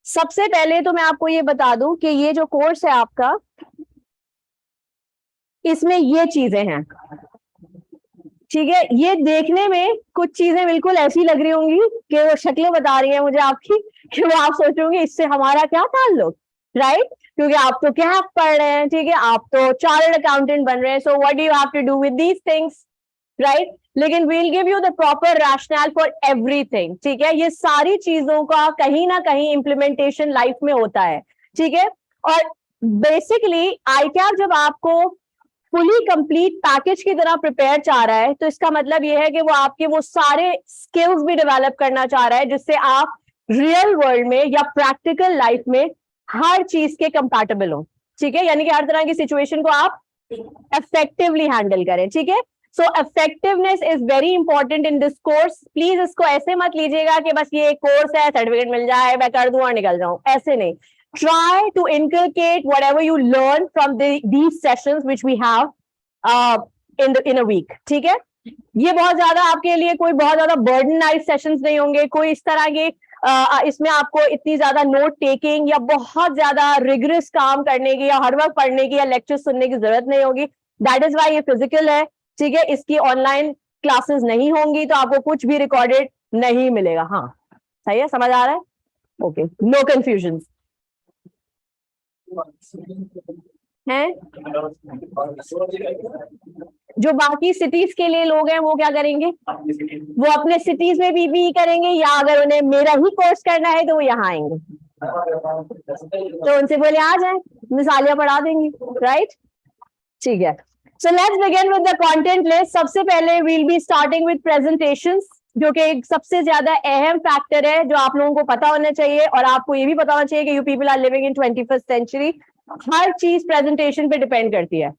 सबसे पहले तो मैं आपको ये बता दूं कि ये जो कोर्स है आपका, इसमें ये चीजें हैं, ठीक है। ये देखने में कुछ चीजें बिल्कुल ऐसी लग रही होंगी कि वो शक्लें बता रही हैं मुझे आपकी, कि वो आप सोचोगे इससे हमारा क्या ताल्लुक, राइट? क्योंकि आप तो क्या पढ़ रहे हैं, ठीक है, आप तो चार्टर्ड अकाउंटेंट बन रहे हैं, so what do you have to do with these things, right? लेकिन we'll give you the proper rational for everything, ठीक है। ये सारी चीजों का कहीं ना कहीं इंप्लीमेंटेशन लाइफ में होता है, ठीक है। और बेसिकली आईकैप जब आपको फुली कंप्लीट पैकेज की तरह प्रिपेयर चाह रहा है, तो इसका मतलब यह है कि वो आपके वो सारे स्किल्स भी डेवलप करना चाह रहा है जिससे आप रियल वर्ल्ड में या प्रैक्टिकल लाइफ में हर चीज के कंपैटिबल हो, ठीक है। यानी कि हर तरह की सिचुएशन को आप इफेक्टिवली हैंडल करें, ठीक है। So effectiveness is very important in this course. Please इसको ऐसे मत लीजिएगा कि बस ये कोर्स है, सर्टिफिकेट मिल जाए, मैं कर दूं और निकल जाऊं, ऐसे नहीं। Try to inculcate whatever you learn from these sessions which we have in a week, ठीक है। ये बहुत ज्यादा आपके लिए कोई बहुत ज्यादा बर्डनाइज सेशंस नहीं होंगे, कोई इस तरह के इसमें आपको इतनी ज्यादा नोट टेकिंग या बहुत ज्यादा रिगरस काम करने की या हर वक्त पढ़ने की या लेक्चर सुनने की जरूरत नहीं होगी। दैट इज वाई ये फिजिकल है, ठीक है। इसकी ऑनलाइन क्लासेस नहीं होंगी, तो आपको कुछ भी रिकॉर्डेड नहीं मिलेगा। हाँ, सही है, समझ आ रहा है? ओके, नो कंफ्यूजन हैं। जो बाकी सिटीज के लिए लोग हैं वो क्या करेंगे? वो अपने सिटीज में भी करेंगे, या अगर उन्हें मेरा ही कोर्स करना है तो वो यहाँ आएंगे, तो उनसे बोले आ जाए, मिसालियां पढ़ा देंगी, राइट? ठीक है। So let's begin with the content list. सबसे पहले we'll be starting with presentations, जो कि एक सबसे ज्यादा अहम फैक्टर है जो आप लोगों को पता होना चाहिए, और आपको ये भी पता होना चाहिए कि you people are living in 21st century. हर चीज प्रेजेंटेशन पे डिपेंड करती है।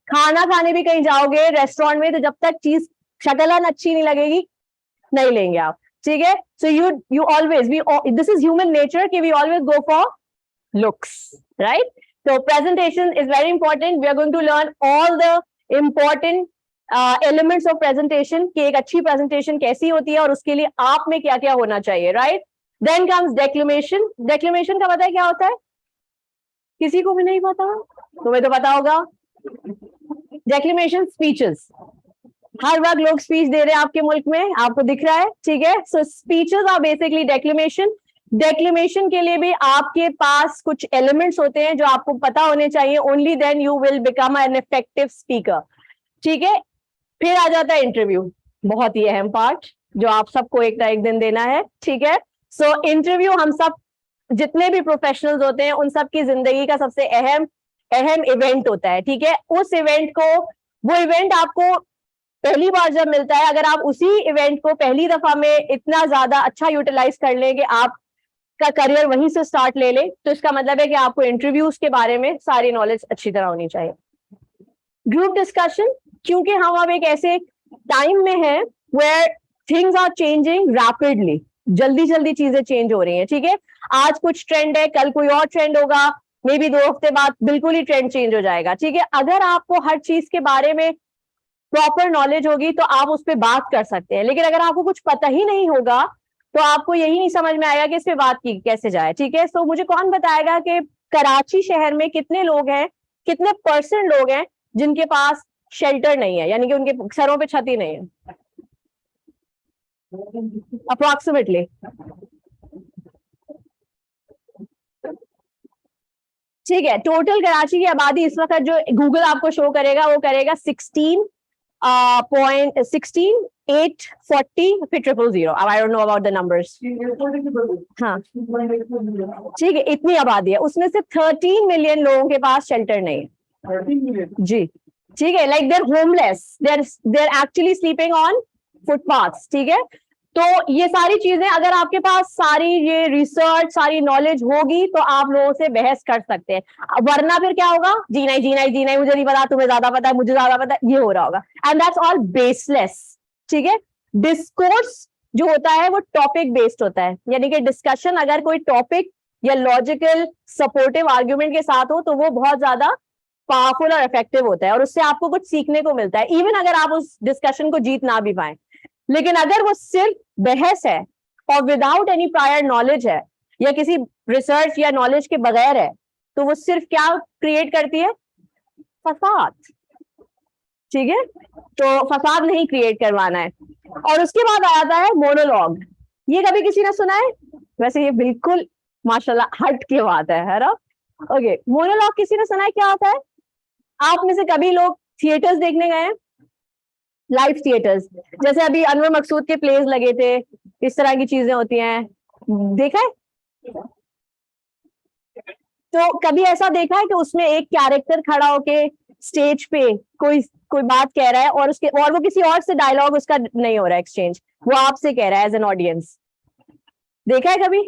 खाना खाने भी कहीं जाओगे रेस्टोरेंट में, तो जब तक चीज शक्लन अच्छी नहीं लगेगी नहीं लेंगे आप, ठीक है। So you always this is human nature कि we always go for looks, right? So presentation is very important. We are going to learn all the important elements of presentation, कि एक अच्छी presentation कैसी होती है और उसके लिए आप में क्या क्या होना चाहिए, right? Then comes declamation. Declamation का पता है क्या होता है? किसी को भी नहीं पता? तुम्हें तो पता होगा। Declamation speeches. हर वक्त लोग स्पीच दे रहे हैं आपके मुल्क में, आपको दिख रहा है, ठीक है। सो speeches are basically declamation. Declamation के लिए भी आपके पास कुछ एलिमेंट्स होते हैं जो आपको पता होने चाहिए। Only then you will become an effective speaker, ठीक है। फिर आ जाता है इंटरव्यू, बहुत ही अहम पार्ट जो आप सबको एक ना एक दिन देना है, ठीक है। सो इंटरव्यू हम सब जितने भी प्रोफेशनल्स होते हैं उन सब की जिंदगी का सबसे अहम इवेंट होता है, ठीक है। उस इवेंट को, वो इवेंट आपको पहली बार जब मिलता है, अगर आप उसी इवेंट को पहली दफा में इतना ज्यादा अच्छा यूटिलाइज कर लें कि आपका करियर वहीं से स्टार्ट ले ले, तो इसका मतलब है कि आपको इंटरव्यूज के बारे में सारी नॉलेज अच्छी तरह होनी चाहिए। ग्रुप डिस्कशन, क्योंकि हम अब एक ऐसे टाइम में हैं where things are changing rapidly, जल्दी जल्दी चीजें चेंज हो रही हैं, ठीक है। आज कुछ ट्रेंड है, कल कोई और ट्रेंड होगा, मे बी 2 हफ्ते बाद बिल्कुल ही ट्रेंड चेंज हो जाएगा, ठीक है। अगर आपको हर चीज के बारे में प्रॉपर नॉलेज होगी तो आप उस पर बात कर सकते हैं, लेकिन अगर आपको कुछ पता ही नहीं होगा तो आपको यही नहीं समझ में आएगा कि इस पे बात की कैसे जाए, ठीक है। सो मुझे कौन बताएगा कि कराची शहर में कितने लोग हैं, कितने % लोग हैं जिनके पास शेल्टर नहीं है, यानी कि उनके सरों पे छत ही नहीं है? अप्रोक्सीमेटली, ठीक है। टोटल कराची की आबादी इस वक्त जो गूगल आपको शो करेगा वो करेगा 16.840 फिर 000। अब आई don't know about the numbers. हाँ, ठीक है, इतनी आबादी है, उसमें से 13 मिलियन लोगों के पास शेल्टर नहीं है। 13 मिलियन, जी, ठीक है। Like they're homeless, they're actually sleeping on footpaths, ठीक है। तो ये सारी चीजें, अगर आपके पास सारी ये रिसर्च, सारी नॉलेज होगी तो आप लोगों से बहस कर सकते हैं, वरना फिर क्या होगा? जी नहीं जी नहीं जी नहीं, मुझे नहीं पता, तुम्हें ज्यादा पता है, मुझे ज्यादा पता है, ये हो रहा होगा। एंड दैट्स ऑल बेसलेस, ठीक है। डिस्कोर्स जो होता है वो टॉपिक बेस्ड होता है, यानी कि डिस्कशन अगर कोई टॉपिक या लॉजिकल सपोर्टिव आर्ग्यूमेंट के साथ हो तो वो बहुत ज्यादा पावरफुल और इफेक्टिव होता है, और उससे आपको कुछ सीखने को मिलता है, इवन अगर आप उस डिस्कशन को जीत ना भी पाए। लेकिन अगर वो सिर्फ बहस है और विदाउट एनी प्रायर नॉलेज है, या किसी रिसर्च या नॉलेज के बगैर है, तो वो सिर्फ क्या क्रिएट करती है? फसाद। ठीक है, तो फसाद नहीं क्रिएट करवाना है। और उसके बाद आ जाता है मोनोलॉग। ये कभी किसी ने सुना है? वैसे ये बिल्कुल माशाल्लाह हट के बात है ना? ओके, मोनोलॉग किसी ने सुना है क्या होता है? आप में से कभी लोग थिएटर्स देखने गए हैं? लाइव थिएटर्स, जैसे अभी अनवर मकसूद के प्लेज लगे थे, इस तरह की चीजें होती हैं, देखा है? तो कभी ऐसा देखा है कि उसमें एक कैरेक्टर खड़ा होके स्टेज पे कोई कोई बात कह रहा है और वो किसी और से डायलॉग उसका नहीं हो रहा है एक्सचेंज, वो आपसे कह रहा है एज एन ऑडियंस? देखा है कभी?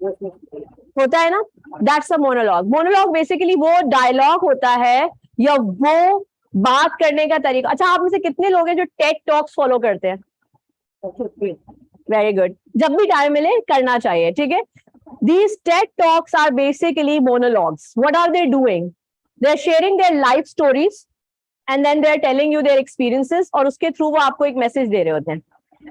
होता है ना? That's a monologue. Monologue basically वो डायलॉग होता है या वो बात करने का तरीका। अच्छा, आप में से कितने लोग हैं जो टेक टॉक्स फॉलो करते हैं? वेरी गुड, जब भी टाइम मिले करना चाहिए, ठीक है? These TED Talks are basically monologues. What are they doing? They're sharing their life stories and then they're telling you their experiences और उसके थ्रू वो आपको एक मैसेज दे रहे होते हैं,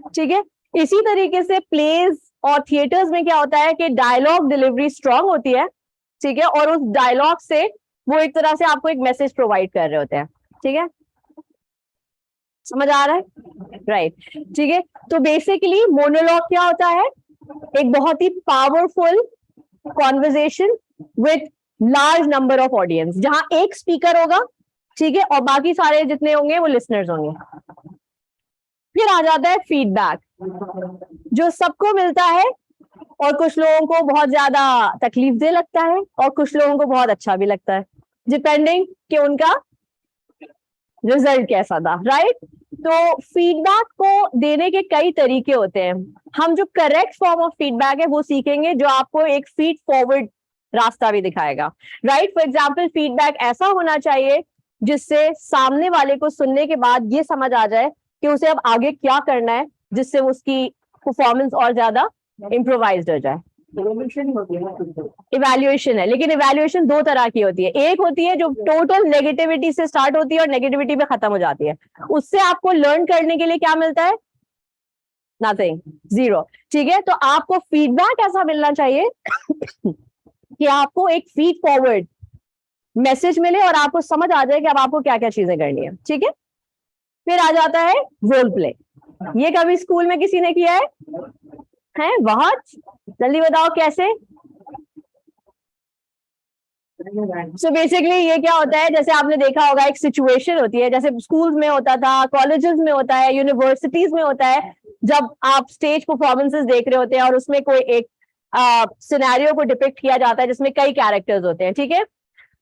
ठीक है? इसी तरीके से प्लेज और थिएटर्स में क्या होता है कि डायलॉग डिलीवरी स्ट्रांग होती है, ठीक है? और उस डायलॉग से वो एक तरह से आपको एक मैसेज प्रोवाइड कर रहे होते हैं, ठीक है? समझ आ रहा है? राइट, ठीक है? तो बेसिकली मोनोलॉग क्या होता है? एक बहुत ही powerful conversation with large number of audience, जहां एक स्पीकर होगा, ठीक है, और बाकी सारे जितने होंगे वो लिसनर्स होंगे। फिर आ जाता है फीडबैक, जो सबको मिलता है और कुछ लोगों को बहुत ज्यादा तकलीफ दे लगता है और कुछ लोगों को बहुत अच्छा भी लगता है, डिपेंडिंग कि उनका रिजल्ट कैसा था, राइट? तो फीडबैक को देने के कई तरीके होते हैं। हम जो करेक्ट फॉर्म ऑफ फीडबैक है वो सीखेंगे, जो आपको एक फीड फॉरवर्ड रास्ता भी दिखाएगा, राइट? फॉर एग्जाम्पल, फीडबैक ऐसा होना चाहिए जिससे सामने वाले को सुनने के बाद ये समझ आ जाए कि उसे अब आगे क्या करना है, जिससे उसकी परफॉर्मेंस और ज्यादा इम्प्रोवाइज्ड हो जाए। इवैल्यूएशन है, लेकिन इवैल्यूएशन दो तरह की होती है। एक होती है जो टोटल नेगेटिविटी से स्टार्ट होती है और नेगेटिविटी पे खत्म हो जाती है। उससे आपको लर्न करने के लिए क्या मिलता है? नथिंग, जीरो, ठीक है? तो आपको फीडबैक ऐसा मिलना चाहिए कि आपको एक फीड फॉरवर्ड मैसेज मिले और आपको समझ आ जाए कि अब आपको क्या क्या चीजें करनी है, ठीक है? फिर आ जाता है रोल प्ले। ये कभी स्कूल में किसी ने किया है? बहुत जल्दी बताओ कैसे? सो बेसिकली ये क्या होता है, जैसे आपने देखा होगा एक सिचुएशन होती है, जैसे स्कूल्स में होता था, कॉलेजेस में होता है, यूनिवर्सिटीज में होता है, जब आप स्टेज परफॉर्मेंसेस देख रहे होते हैं और उसमें कोई एक सिनेरियो को डिपिक्ट किया जाता है जिसमें कई कैरेक्टर्स होते हैं, ठीक है?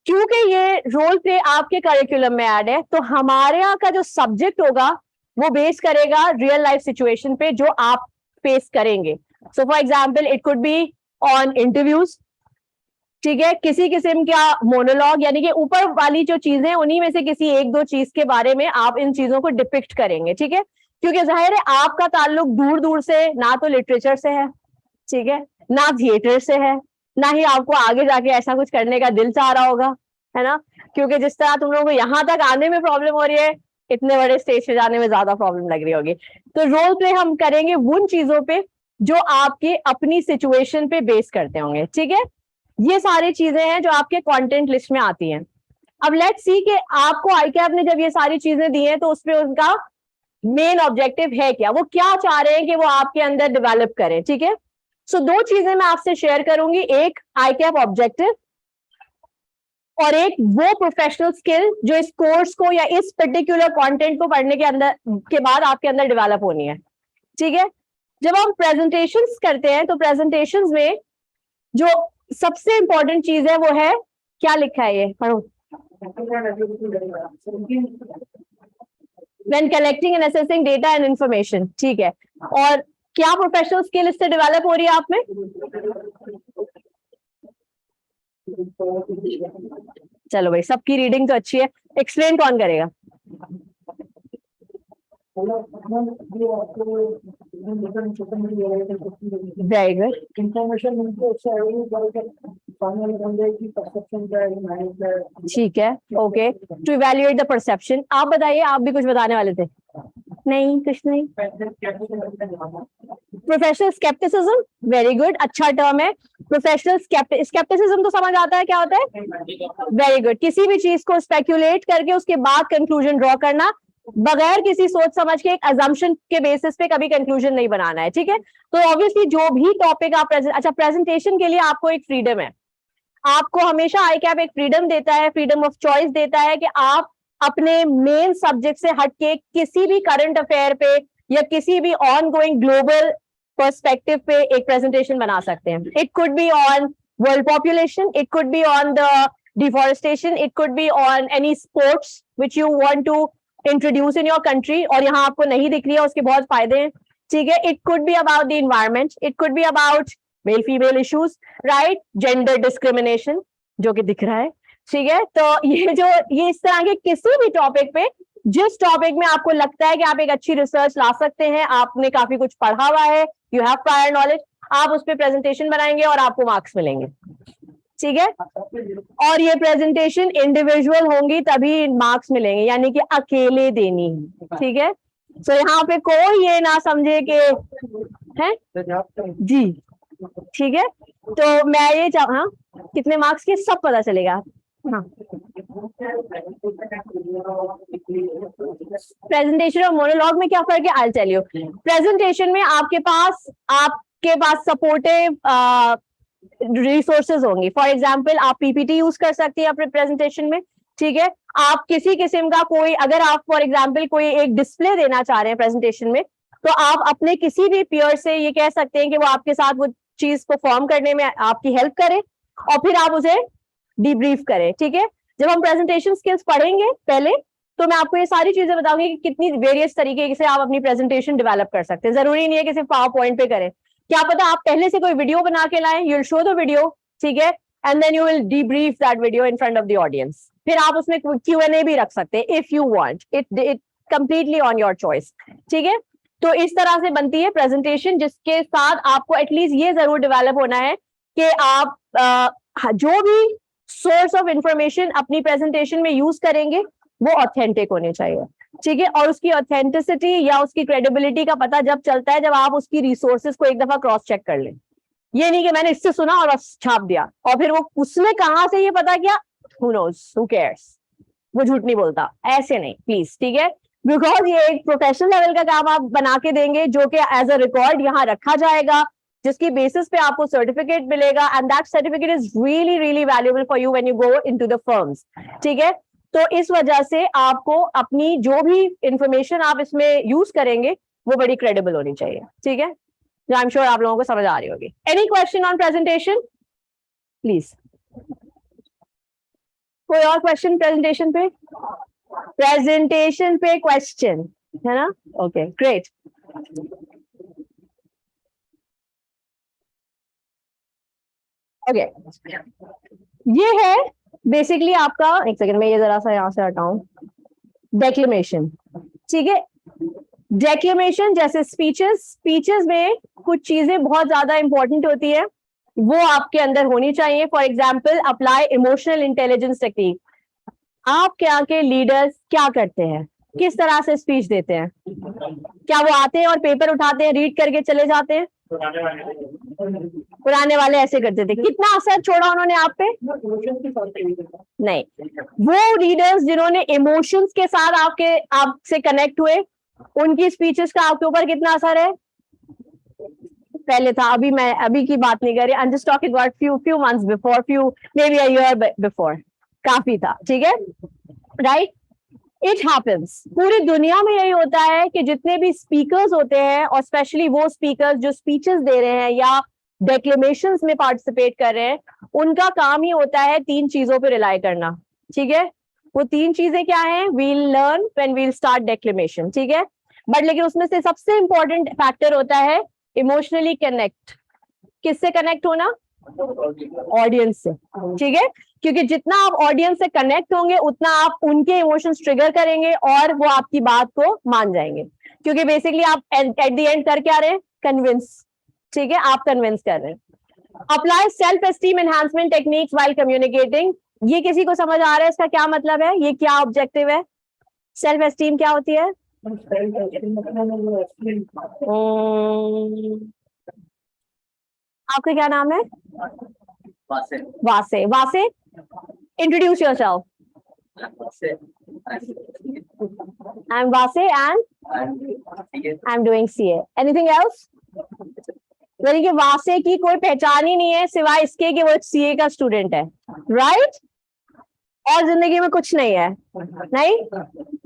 क्योंकि ये रोल प्ले आपके करिकुलम में ऐड है, तो हमारे यहाँ का जो सब्जेक्ट होगा वो बेस करेगा रियल लाइफ सिचुएशन पे जो आप फेस करेंगे। So for example, it could be on interviews, ठीक है? किसी किस्म का मोनोलॉग, यानी कि ऊपर वाली जो चीजें उन्हीं में से किसी एक दो चीज के बारे में आप इन चीजों को डिपिक्ट करेंगे, ठीक है? क्योंकि जाहिर है आपका ताल्लुक दूर दूर से ना तो लिटरेचर से है, ठीक है, ना थिएटर से है, ना ही आपको आगे जाके ऐसा कुछ करने का दिल चाह रहा होगा, है ना? क्योंकि जिस तरह तुम लोगों को यहाँ तक आने में प्रॉब्लम हो रही है, इतने बड़े स्टेज पे जाने में ज्यादा प्रॉब्लम लग रही होगी। तो रोल प्ले हम करेंगे उन चीजों पे जो आपके अपनी सिचुएशन पे बेस करते होंगे, ठीक है? ये सारी चीजें हैं जो आपके कंटेंट लिस्ट में आती हैं। अब लेट्स सी कि आपको आईकैप ने जब ये सारी चीजें दी हैं तो उसमें उनका मेन ऑब्जेक्टिव है क्या, वो क्या चाह रहे हैं कि वो आपके अंदर डेवलप करें, ठीक है? सो दो चीजें मैं आपसे शेयर करूंगी, एक आईकैप ऑब्जेक्टिव और एक वो प्रोफेशनल स्किल जो इस कोर्स को या इस पर्टिकुलर कंटेंट को पढ़ने के अंदर के बाद आपके अंदर डेवलप होनी है, ठीक है? जब हम प्रेजेंटेशंस करते हैं तो प्रेजेंटेशंस में जो सबसे इंपॉर्टेंट चीज है वो है, क्या लिखा है ये पढ़ो, when collecting and assessing data and information, ठीक है? और क्या प्रोफेशनल स्किल इससे डेवलप हो रही है आप में? चलो भाई, सबकी रीडिंग तो अच्छी है, एक्सप्लेन कौन करेगा? वेरी गुड, इंफॉर्मेशन ठीक है, okay, to evaluate the perception. आप बताइए, आप भी कुछ बताने वाले थे? नहीं, कुछ नहीं। प्रोफेशनल स्केप्टिसिज्म, वेरी गुड, अच्छा टर्म है। प्रोफेशनल स्केप्टिसिज्म तो समझ आता है क्या होता है? Very good. किसी भी चीज को स्पेक्यूलेट करके उसके बाद कंक्लूजन ड्रॉ करना, बगैर किसी सोच समझ के एक अजम्पशन के बेसिस पे कभी कंक्लूजन नहीं बनाना है, ठीक है। तो ऑब्वियसली जो भी टॉपिक आप प्रेजेंटेशन के लिए आपको एक फ्रीडम है, आपको हमेशा ICAP एक फ्रीडम देता है, फ्रीडम ऑफ चॉइस देता है कि आप अपने मेन सब्जेक्ट से हटके किसी भी करंट अफेयर पे या किसी भी ऑन गोइंग ग्लोबल पर्सपेक्टिव पे एक प्रेजेंटेशन बना सकते हैं। It could be on world population, it could be on the deforestation, it could be on any sports which you want to introduce in your country और यहाँ आपको नहीं दिख रही है, उसके बहुत फायदे हैं, ठीक है। It could be about the environment, it could be about male female issues, right, gender discrimination जो कि दिख रहा है, ठीक है। तो ये इस तरह के किसी भी टॉपिक पे, जिस टॉपिक में आपको लगता है कि आप एक अच्छी रिसर्च ला सकते हैं, आपने काफी कुछ पढ़ा हुआ है, यू हैव प्रायर नॉलेज, आप उस पर प्रेजेंटेशन बनाएंगे और आपको मार्क्स मिलेंगे, ठीक है। और ये प्रेजेंटेशन इंडिविजुअल होंगी तभी मार्क्स मिलेंगे, यानी कि अकेले देनी है, ठीक है। तो यहाँ पे कोई ये ना समझे कि है जी, ठीक है। तो मैं ये हाँ, कितने मार्क्स के सब पता चलेगा। हाँ, प्रेजेंटेशन और मोनोलॉग में क्या फर्क है? I tell you. प्रेजेंटेशन में आपके पास सपोर्टिव रिसोर्सेज होंगी। फॉर एग्जाम्पल आप PPT यूज कर सकती है अपने प्रेजेंटेशन में, ठीक है। आप किसी किस्म का कोई, अगर आप फॉर एग्जाम्पल कोई एक डिस्प्ले देना चाह रहे हैं प्रेजेंटेशन में, तो आप अपने किसी भी पीयर से ये कह सकते हैं कि वो आपके साथ वो चीज परफॉर्म करने में आपकी हेल्प करे और फिर आप उसे डिब्रीफ करें, ठीक है। जब हम प्रेजेंटेशन स्किल्स पढ़ेंगे पहले, तो मैं आपको ये सारी चीजें बताऊंगी कि कितनी वेरियस तरीके से आप अपनी प्रेजेंटेशन डेवलप कर सकते हैं। जरूरी नहीं है कि सिर्फ पावर पॉइंट पे करें, क्या पता आप पहले से कोई वीडियो बना के लाएं, you will show the video, ठीक है, and then you will debrief that video in front of the audience. फिर आप उसमें Q&A भी रख सकते हैं if you want, it completely on your choice, ठीक है। तो इस तरह से बनती है प्रेजेंटेशन, जिसके साथ आपको एटलीस्ट ये जरूर डेवलप होना है कि आप जो भी सोर्स ऑफ इंफॉर्मेशन अपनी प्रेजेंटेशन में यूज करेंगे वो ऑथेंटिक होने चाहिए, ठीक है। और उसकी ऑथेंटिसिटी या उसकी क्रेडिबिलिटी का पता जब चलता है जब आप उसकी रिसोर्सेज को एक दफा क्रॉस चेक कर लें। ये नहीं कि मैंने इससे सुना और छाप दिया और फिर वो उसने कहां से ये पता किया, who knows, who cares, वो झूठ नहीं बोलता, ऐसे नहीं प्लीज, ठीक है। बिकॉज ये एक प्रोफेशनल लेवल का काम आप बना के देंगे जो कि एज अ रिकॉर्ड यहाँ रखा जाएगा, जिसकी बेसिस पे आपको सर्टिफिकेट मिलेगा, and that certificate is really really valuable for you when you go into the firms, ठीक है। तो इस वजह से आपको अपनी जो भी इंफॉर्मेशन आप इसमें यूज करेंगे वो बड़ी क्रेडिबल होनी चाहिए, ठीक है। आई एम श्योर आप लोगों को समझ आ रही होगी। Any question on presentation please? कोई और क्वेश्चन प्रेजेंटेशन पे? प्रेजेंटेशन पे क्वेश्चन है ना? Okay great. ओके, ये है बेसिकली आपका, एक सेकंड में ये जरा सा यहां से हटाऊं, डेक्लेमेशन, ठीक है। डेक्लेमेशन जैसे स्पीचेस में कुछ चीजें बहुत ज्यादा इंपॉर्टेंट होती है, वो आपके अंदर होनी चाहिए। For example apply emotional intelligence technique. आपके यहाँ के लीडर्स क्या करते हैं, किस तरह से स्पीच देते हैं? क्या वो आते हैं और पेपर उठाते हैं, रीड करके चले जाते हैं? पुराने वाले ऐसे करते थे। कितना असर छोड़ा उन्होंने आप पे? नहीं। वो लीडर्स जिन्होंने इमोशंस के साथ आपसे कनेक्ट हुए, उनकी स्पीचेस का आपके ऊपर कितना असर है? पहले था, मैं अभी की बात नहीं कर रही, I am just talking about few months before, may be a year before, काफी था, ठीक है, राइट। इट हैपेंस, पूरी दुनिया में यही होता है कि जितने भी स्पीकर्स होते हैं, और स्पेशली वो स्पीकर्स जो स्पीचेस दे रहे हैं या डेक्लेमेशंस में पार्टिसिपेट कर रहे हैं, उनका काम ही होता है 3 चीजों पे रिलाई करना, ठीक है। वो 3 चीजें क्या हैं? We'll learn when we'll start declamation, ठीक है। बट लेकिन उसमें से सबसे इंपॉर्टेंट फैक्टर होता है इमोशनली कनेक्ट। किससे कनेक्ट होना? ऑडियंस से, ठीक है। क्योंकि जितना आप ऑडियंस से कनेक्ट होंगे उतना आप उनके इमोशंस ट्रिगर करेंगे और वो आपकी बात को मान जाएंगे, क्योंकि बेसिकली आप एट द एंड कर क्या रहे हैं? कन्विंस, ठीक है, आप कन्विंस कर रहे हैं। Apply self esteem enhancement techniques while communicating. ये किसी को समझ आ रहा है इसका क्या मतलब है? ये क्या ऑब्जेक्टिव है? सेल्फ एस्टीम क्या होती है? आपका क्या नाम है? Wasay. Wasay. Wasay, introduce yourself. I'm Vase and I'm doing CA. Anything else? यानी कि वासे की कोई पहचान ही नहीं है सिवाय इसके कि वो सीए का स्टूडेंट है, राइट? और जिंदगी में कुछ नहीं है, नहीं?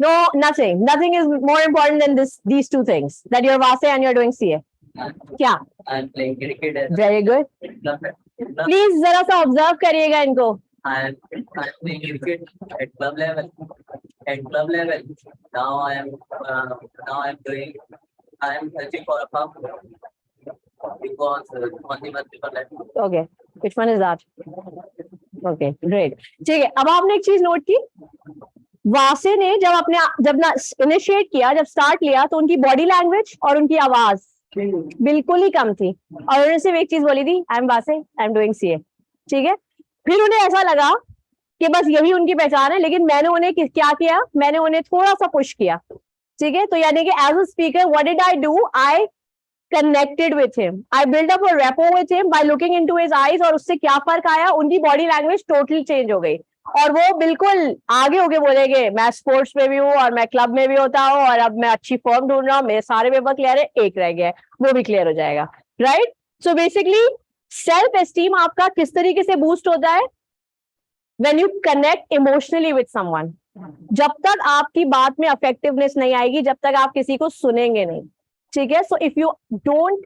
No, nothing. Nothing is more important than these two things. That you're Vase and you're doing CA. क्या? I'm playing cricket. Very good. Please जरा सा ऑब्जर्व करिएगा इनको. I'm playing cricket at club level. At club level, now I am searching for a pump because only one people left. Okay, which one is that? Okay, great. ठीक है, अब आपने एक चीज नोट की, वासे ने जब इनिशिएट किया, जब स्टार्ट लिया, तो उनकी बॉडी लैंग्वेज और उनकी आवाज बिल्कुल ही कम थी, और उन्होंने सिर्फ एक चीज बोली थी, आई एम वासे, आई एम डूइंग सीए। ठीक है, फिर उन्हें ऐसा लगा कि बस यही उनकी पहचान है, लेकिन मैंने उन्हें क्या किया, मैंने उन्हें थोड़ा सा पुश किया। ठीक है, तो यानी कि as a speaker what did I do, I connected with him, I built up a rapport with him by looking into his eyes, और उससे क्या फर्क आया, उनकी बॉडी लैंग्वेज टोटली चेंज हो गई, और वो बिल्कुल आगे होके बोलेंगे, मैं स्पोर्ट्स में भी हूँ और मैं क्लब में भी होता हूँ, और अब मैं अच्छी फॉर्म ढूंढ रहा हूँ, मेरे सारे पेपर क्लियर है, एक रह गया है, वो भी क्लियर हो जाएगा, right? So basically self esteem आपका किस तरीके से बूस्ट होता है? When you connect emotionally with someone. जब तक आपकी बात में इफेक्टिवनेस नहीं आएगी, जब तक आप किसी को सुनेंगे नहीं, ठीक है? So if you don't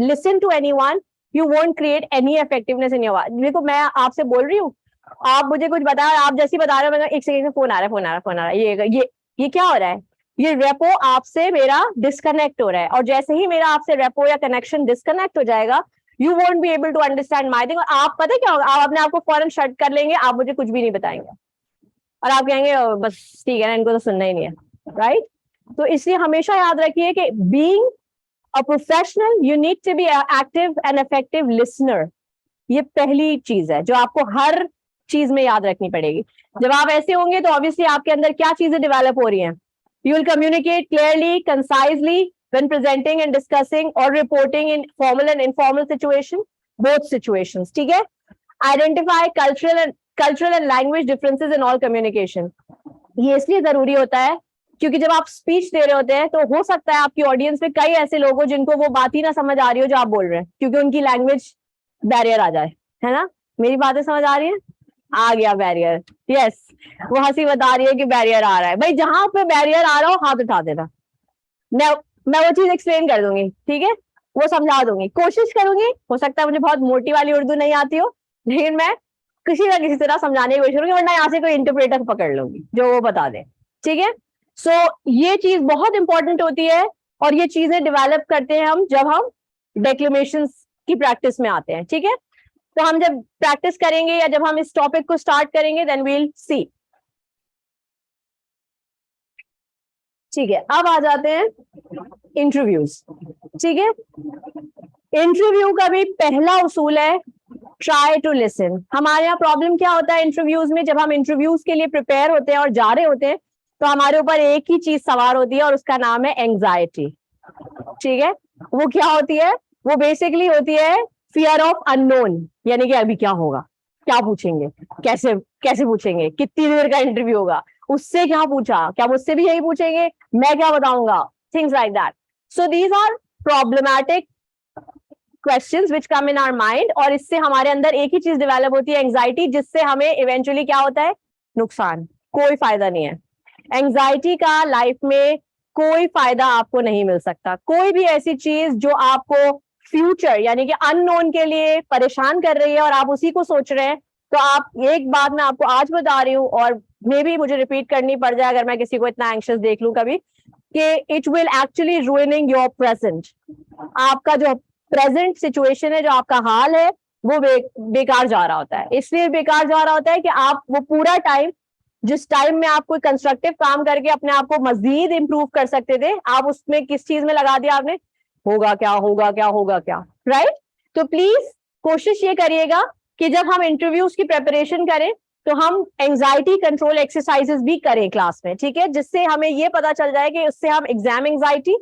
listen to anyone, you won't create any effectiveness in your. देखो मैं आपसे बोल रही हूँ, आप मुझे कुछ बता रहे, आप जैसी बता रहे हो, एक सेकंड में फोन आ रहा है, ये क्या हो रहा है? ये रेपो आपसे मेरा डिस्कनेक्ट हो रहा है, और जैसे ही मेरा आपसे रेपो या कनेक्शन डिस्कनेक्ट हो जाएगा, you won't be able to understand my thing, और आप पता क्या होगा, आप अपने आप को फौरन शट कर लेंगे, आप मुझे कुछ भी नहीं बताएंगे, और आप कहेंगे बस ठीक है ना, इनको तो सुनना ही नहीं है, राइट? तो इसलिए हमेशा याद रखिए कि being a professional you need to be active and effective listener. ये पहली चीज है जो आपको हर चीज में याद रखनी पड़ेगी। जब आप ऐसे होंगे तो ऑब्वियसली आपके अंदर क्या चीजें डेवलप हो रही हैं? You will communicate clearly, concisely when presenting and discussing और reporting in formal and informal situation, both situations. ठीक है, identify cultural and language differences in all communication. ये इसलिए जरूरी होता है क्योंकि जब आप स्पीच दे रहे होते हैं तो हो सकता है आपकी ऑडियंस में कई ऐसे लोग हो जिनको वो बात ही ना समझ आ रही हो जो आप बोल रहे हैं, क्योंकि उनकी लैंग्वेज बैरियर आ जाए, है ना? मेरी बातें समझ आ रही है? आ गया बैरियर, यस। वो हंसी बता रही है कि बैरियर आ रहा है। भाई जहां पे बैरियर आ रहा हो हाथ उठा देना, मैं वो चीज एक्सप्लेन कर दूंगी, ठीक है, वो समझा दूंगी, कोशिश करूंगी। हो सकता है मुझे बहुत मोटी वाली उर्दू नहीं आती हो, लेकिन मैं किसी ना किसी तरह समझाने की कोशिश करूंगी, वरना यहाँ से कोई इंटरप्रेटर पकड़ लूंगी जो वो बता दे, ठीक है? सो ये चीज बहुत इंपॉर्टेंट होती है, और ये चीजें डेवलप करते हैं हम जब हम डेक्लेमेशन की प्रैक्टिस में आते हैं, ठीक है? तो हम जब प्रैक्टिस करेंगे या जब हम इस टॉपिक को स्टार्ट करेंगे, देन वील सी। ठीक है, अब आ जाते हैं इंटरव्यूज। ठीक है, इंटरव्यू का भी पहला उसूल है ट्राई टू लिसन। हमारे यहाँ प्रॉब्लम क्या होता है इंटरव्यूज में, जब हम इंटरव्यूज के लिए प्रिपेयर होते हैं और जा रहे होते हैं, तो हमारे ऊपर एक ही चीज सवार होती है, और उसका नाम है एंजाइटी। ठीक है, वो क्या होती है? वो बेसिकली होती है फियर ऑफ अननोन, यानी कि अभी क्या होगा, क्या पूछेंगे, कैसे पूछेंगे, कितनी देर का इंटरव्यू होगा, उससे क्या पूछा, क्या मुझसे भी यही पूछेंगे, मैं क्या बताऊंगा, things like that. So these are problematic questions which come in our mind, और इससे हमारे अंदर एक ही चीज डेवलप होती है, एंजाइटी, जिससे हमें इवेंचुअली क्या होता है? नुकसान, कोई फायदा नहीं है। एंजाइटी का लाइफ में कोई फायदा आपको नहीं मिल सकता। कोई भी ऐसी चीज जो आपको फ्यूचर यानी कि अननोन के लिए परेशान कर रही है और आप उसी को सोच रहे हैं, तो आप, एक बात मैं आपको आज बता रही हूँ, और मे भी मुझे रिपीट करनी पड़ जाए अगर मैं किसी को इतना एंग्शियस देख लूं कभी, कि it will actually ruining your present. आपका जो प्रेजेंट सिचुएशन है, जो आपका हाल है, वो बेकार जा रहा होता है। इसलिए बेकार जा रहा होता है कि आप वो पूरा टाइम, जिस टाइम में आप कोई कंस्ट्रक्टिव काम करके अपने आप को मजीद इंप्रूव कर सकते थे, आप उसमें किस चीज में लगा दिया आपने? होगा क्या, होगा क्या, होगा क्या, राइट? तो प्लीज कोशिश ये करिएगा कि जब हम इंटरव्यूज की प्रिपरेशन करें तो हम एंजाइटी कंट्रोल एक्सरसाइजेस भी करें क्लास में, ठीक है? जिससे हमें ये पता चल जाए कि उससे हम एग्जाम एंजाइटी,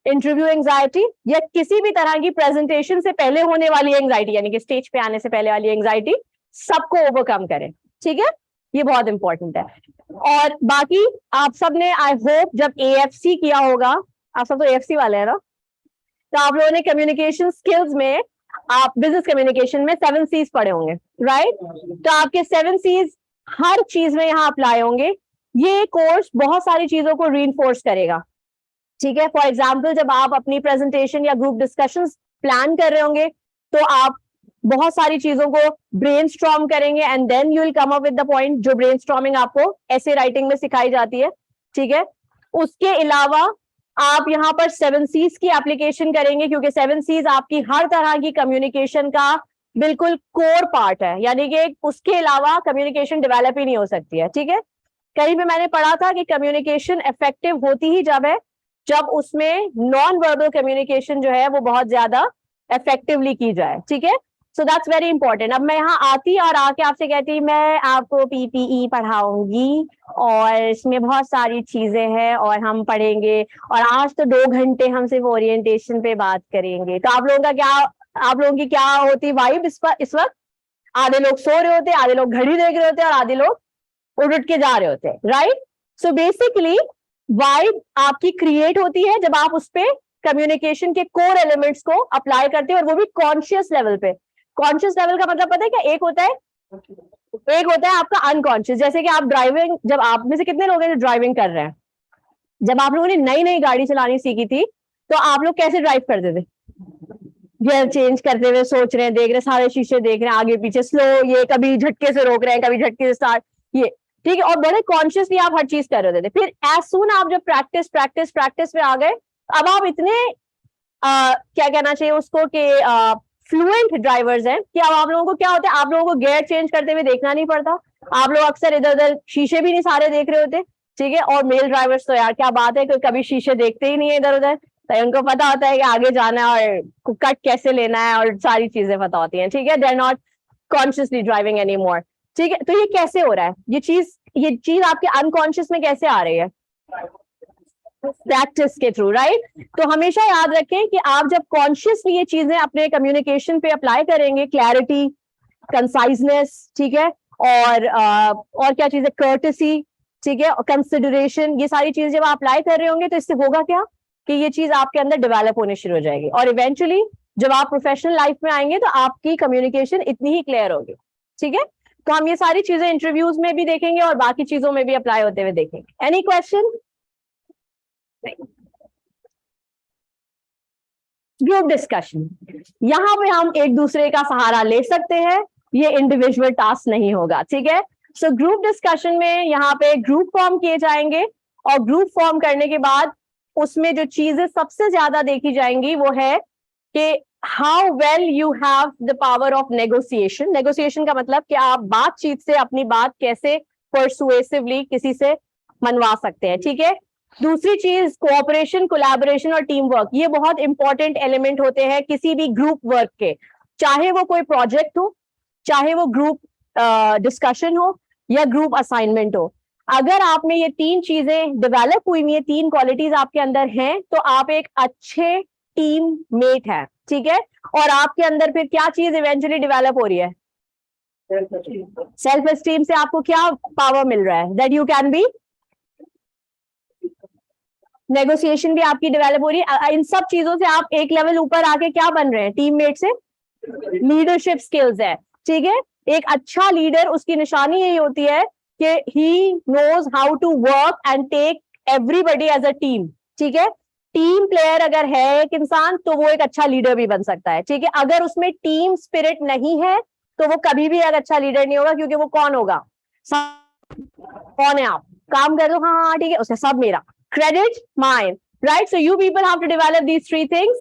इंटरव्यू एंजाइटी या किसी भी तरह की प्रेजेंटेशन से पहले होने वाली एंजाइटी, यानी कि स्टेज पे आने से पहले वाली एंजाइटी, सबको ओवरकम करें। ठीक है, ये बहुत इंपॉर्टेंट है। और बाकी आप सब ने आई होप जब AFC किया होगा, आप सब तो AFC वाले हैं ना, तो आप लोगों ने कम्युनिकेशन स्किल्स में, आप बिजनेस कम्युनिकेशन में 7 C's पढ़े होंगे, राइट? तो आपके 7 C's हर चीज में यहाँ अप्लाई होंगे। ये कोर्स बहुत सारी चीजों को रीइंफोर्स करेगा। ठीक है, फॉर एग्जाम्पल जब आप अपनी प्रेजेंटेशन या ग्रुप डिस्कशन प्लान कर रहे होंगे तो आप बहुत सारी चीजों को ब्रेनस्टॉर्म करेंगे and then you will come up with the point, जो ब्रेनस्टॉर्मिंग आपको ऐसे राइटिंग में सिखाई जाती है। ठीक है, उसके अलावा आप यहाँ पर 7 C's की एप्लीकेशन करेंगे, क्योंकि 7 C's आपकी हर तरह की कम्युनिकेशन का बिल्कुल कोर पार्ट है, यानी कि उसके अलावा कम्युनिकेशन डेवलप ही नहीं हो सकती है। ठीक है, कहीं पे मैंने पढ़ा था कि कम्युनिकेशन इफेक्टिव होती ही जब उसमें नॉन वर्बल कम्युनिकेशन जो है वो बहुत ज्यादा इफेक्टिवली की जाए। ठीक है, सो दैट्स वेरी इंपॉर्टेंट। अब मैं यहाँ आती और आके आपसे कहती मैं आपको PPE पढ़ाऊंगी और इसमें बहुत सारी चीजें हैं और हम पढ़ेंगे और आज तो 2 घंटे हम सिर्फ ओरिएंटेशन पे बात करेंगे, तो आप लोगों की क्या होती वाइब इस वक्त? आधे लोग सो रहे होते, आधे लोग घड़ी देख रहे होते और आधे लोग उठ के जा रहे होते, राइट? सो बेसिकली वाइब आपकी क्रिएट होती है जब आप उस पे कम्युनिकेशन के कोर एलिमेंट्स को अप्लाई करते हैं, और वो भी कॉन्शियस लेवल पे। कॉन्शियस लेवल का मतलब पता है क्या? एक होता है आपका अनकॉन्शियस। जैसे कि आप ड्राइविंग, जब आप में से कितने लोग हैं जो ड्राइविंग कर रहे हैं? जब आप लोगों ने नई नई गाड़ी चलानी सीखी थी तो आप लोग कैसे ड्राइव करते थे? गियर चेंज करते हुए, सोच रहे हैं, देख रहे हैं, सारे शीशे देख रहे हैं, आगे पीछे, स्लो, ये कभी झटके से रोक रहे हैं, कभी झटके से स्टार्ट, ये ठीक है, और बड़े कॉन्शियसली आप हर चीज कर रहे थे। फिर एज सून आप जब प्रैक्टिस में आ गए, अब आप इतने क्या कहना चाहिए उसको कि फ्लुएंट ड्राइवर्स हैं कि अब आप लोगों को क्या होता है, आप लोगों को गियर चेंज करते हुए देखना नहीं पड़ता। आप लोग अक्सर इधर उधर शीशे भी नहीं सारे देख रहे होते। ठीक है, और मेल ड्राइवर्स तो यार क्या बात है, कभी शीशे देखते ही नहीं है इधर उधर, तो उनको पता होता है कि आगे जाना है और कट कैसे लेना है और सारी चीजें पता होती हैं। ठीक है, they are not consciously driving any more. ठीक है, तो ये कैसे हो रहा है? ये चीज आपके अनकॉन्शियस में कैसे आ रही है? प्रैक्टिस के थ्रू, राइट? तो हमेशा याद रखें कि आप जब कॉन्शियसली ये चीजें अपने कम्युनिकेशन पे अप्लाई करेंगे, क्लैरिटी, कंसाइजनेस, ठीक है, और क्या चीजें, कर्टेसी, ठीक है, कंसिडरेशन, ये सारी चीजें जब आप अप्लाई कर रहे होंगे तो इससे होगा क्या कि ये चीज आपके अंदर डेवलप होने शुरू हो जाएगी, और इवेंचुअली जब आप प्रोफेशनल लाइफ में आएंगे तो आपकी कम्युनिकेशन इतनी ही क्लियर होगी। ठीक है, तो हम ये सारी चीजें इंटरव्यूज में भी देखेंगे और बाकी चीजों में भी अप्लाई होते हुए देखेंगे। Any question? ग्रुप डिस्कशन, यहाँ पे हम एक दूसरे का सहारा ले सकते हैं, ये इंडिविजुअल टास्क नहीं होगा। ठीक है, सो ग्रुप डिस्कशन में यहाँ पे ग्रुप फॉर्म किए जाएंगे, और ग्रुप फॉर्म करने के बाद उसमें जो चीजें सबसे ज्यादा देखी जाएंगी वो है कि how well you have the power of negotiation. Negotiation का मतलब कि आप बातचीत से अपनी बात कैसे परसुएसिवली किसी से मनवा सकते हैं। ठीक है, दूसरी चीज कोऑपरेशन, कोलैबोरेशन और टीम वर्क, ये बहुत इंपॉर्टेंट एलिमेंट होते हैं किसी भी ग्रुप वर्क के, चाहे वो कोई प्रोजेक्ट हो, चाहे वो ग्रुप डिस्कशन हो या ग्रुप असाइनमेंट हो। अगर आप में ये 3 चीजें डेवलप हुई, ये 3 क्वालिटीज आपके अंदर हैं, तो आप एक अच्छे टीम मेट है। ठीक है, और आपके अंदर फिर क्या चीज इवेंचुअली डेवलप हो रही है? सेल्फ एस्टीम से आपको क्या पावर मिल रहा है? That you can be, negotiation भी आपकी डेवलप हो रही है। इन सब चीजों से आप एक लेवल ऊपर आके क्या बन रहे हैं? टीममेट से लीडरशिप स्किल्स है। ठीक है, एक अच्छा लीडर, उसकी निशानी यही होती है कि he knows how to work and take everybody as a team. ठीक है, टीम प्लेयर अगर है एक इंसान तो वो एक अच्छा लीडर भी बन सकता है। ठीक है, अगर उसमें टीम स्पिरिट नहीं है तो वो कभी भी एक अच्छा लीडर नहीं होगा, क्योंकि वो कौन होगा? कौन है आप? काम कर दो, हाँ ठीक है, उसका सब मेरा, credit mine, right? So you people have to develop these 3 things.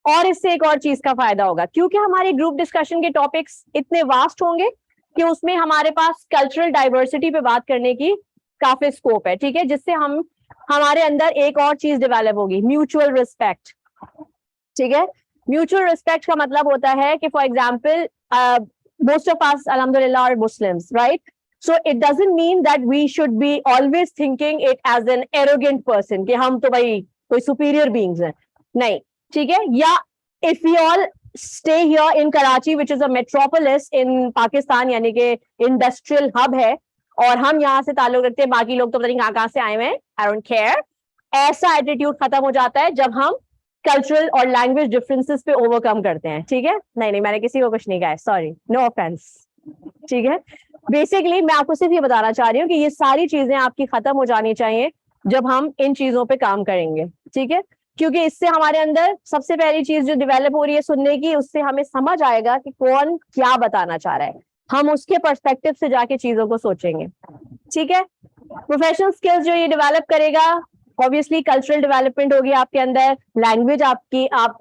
और इससे एक और चीज का फायदा होगा, क्योंकि हमारे ग्रुप डिस्कशन के टॉपिक्स इतने वास्ट होंगे कि उसमें हमारे पास कल्चरल डाइवर्सिटी पे बात करने की काफी स्कोप है। ठीक है, जिससे हमारे अंदर एक और चीज डेवलप होगी, म्यूचुअल रिस्पेक्ट। ठीक है, म्यूचुअल रिस्पेक्ट का मतलब होता है कि for example most of us अल्हम्दुलिल्लाह are Muslims, right? So it doesn't mean that we should be always thinking it as an arrogant person कि हम तो भाई कोई superior beings हैं। नहीं, ठीक है। या if you all stay here in Karachi which is a metropolis in Pakistan, यानी कि इंडस्ट्रियल हब है, और हम यहाँ से ताल्लुक रखते हैं, बाकी लोग तो पता नहीं कहाँ से आए हुए हैं, आई डोंट केयर। ऐसा एटीट्यूड खत्म हो जाता है जब हम कल्चरल और लैंग्वेज डिफरेंसेस पे ओवरकम करते हैं, ठीक है। नहीं, मैंने किसी को कुछ नहीं कहा है, सॉरी, नो ऑफेंस, ठीक है। बेसिकली मैं आपको सिर्फ ये बताना चाह रही हूँ कि ये सारी चीजें आपकी खत्म हो जानी चाहिए जब हम इन चीजों पे काम करेंगे, ठीक है। क्योंकि इससे हमारे अंदर सबसे पहली चीज जो डेवलप हो रही है सुनने की, उससे हमें समझ आएगा कि कौन क्या बताना चाह रहा है, हम उसके पर्सपेक्टिव से जाके चीजों को सोचेंगे, ठीक है। प्रोफेशनल स्किल्स जो ये डेवलप करेगा, ऑब्वियसली कल्चरल डेवलपमेंट होगी आपके अंदर, लैंग्वेज आपकी आप,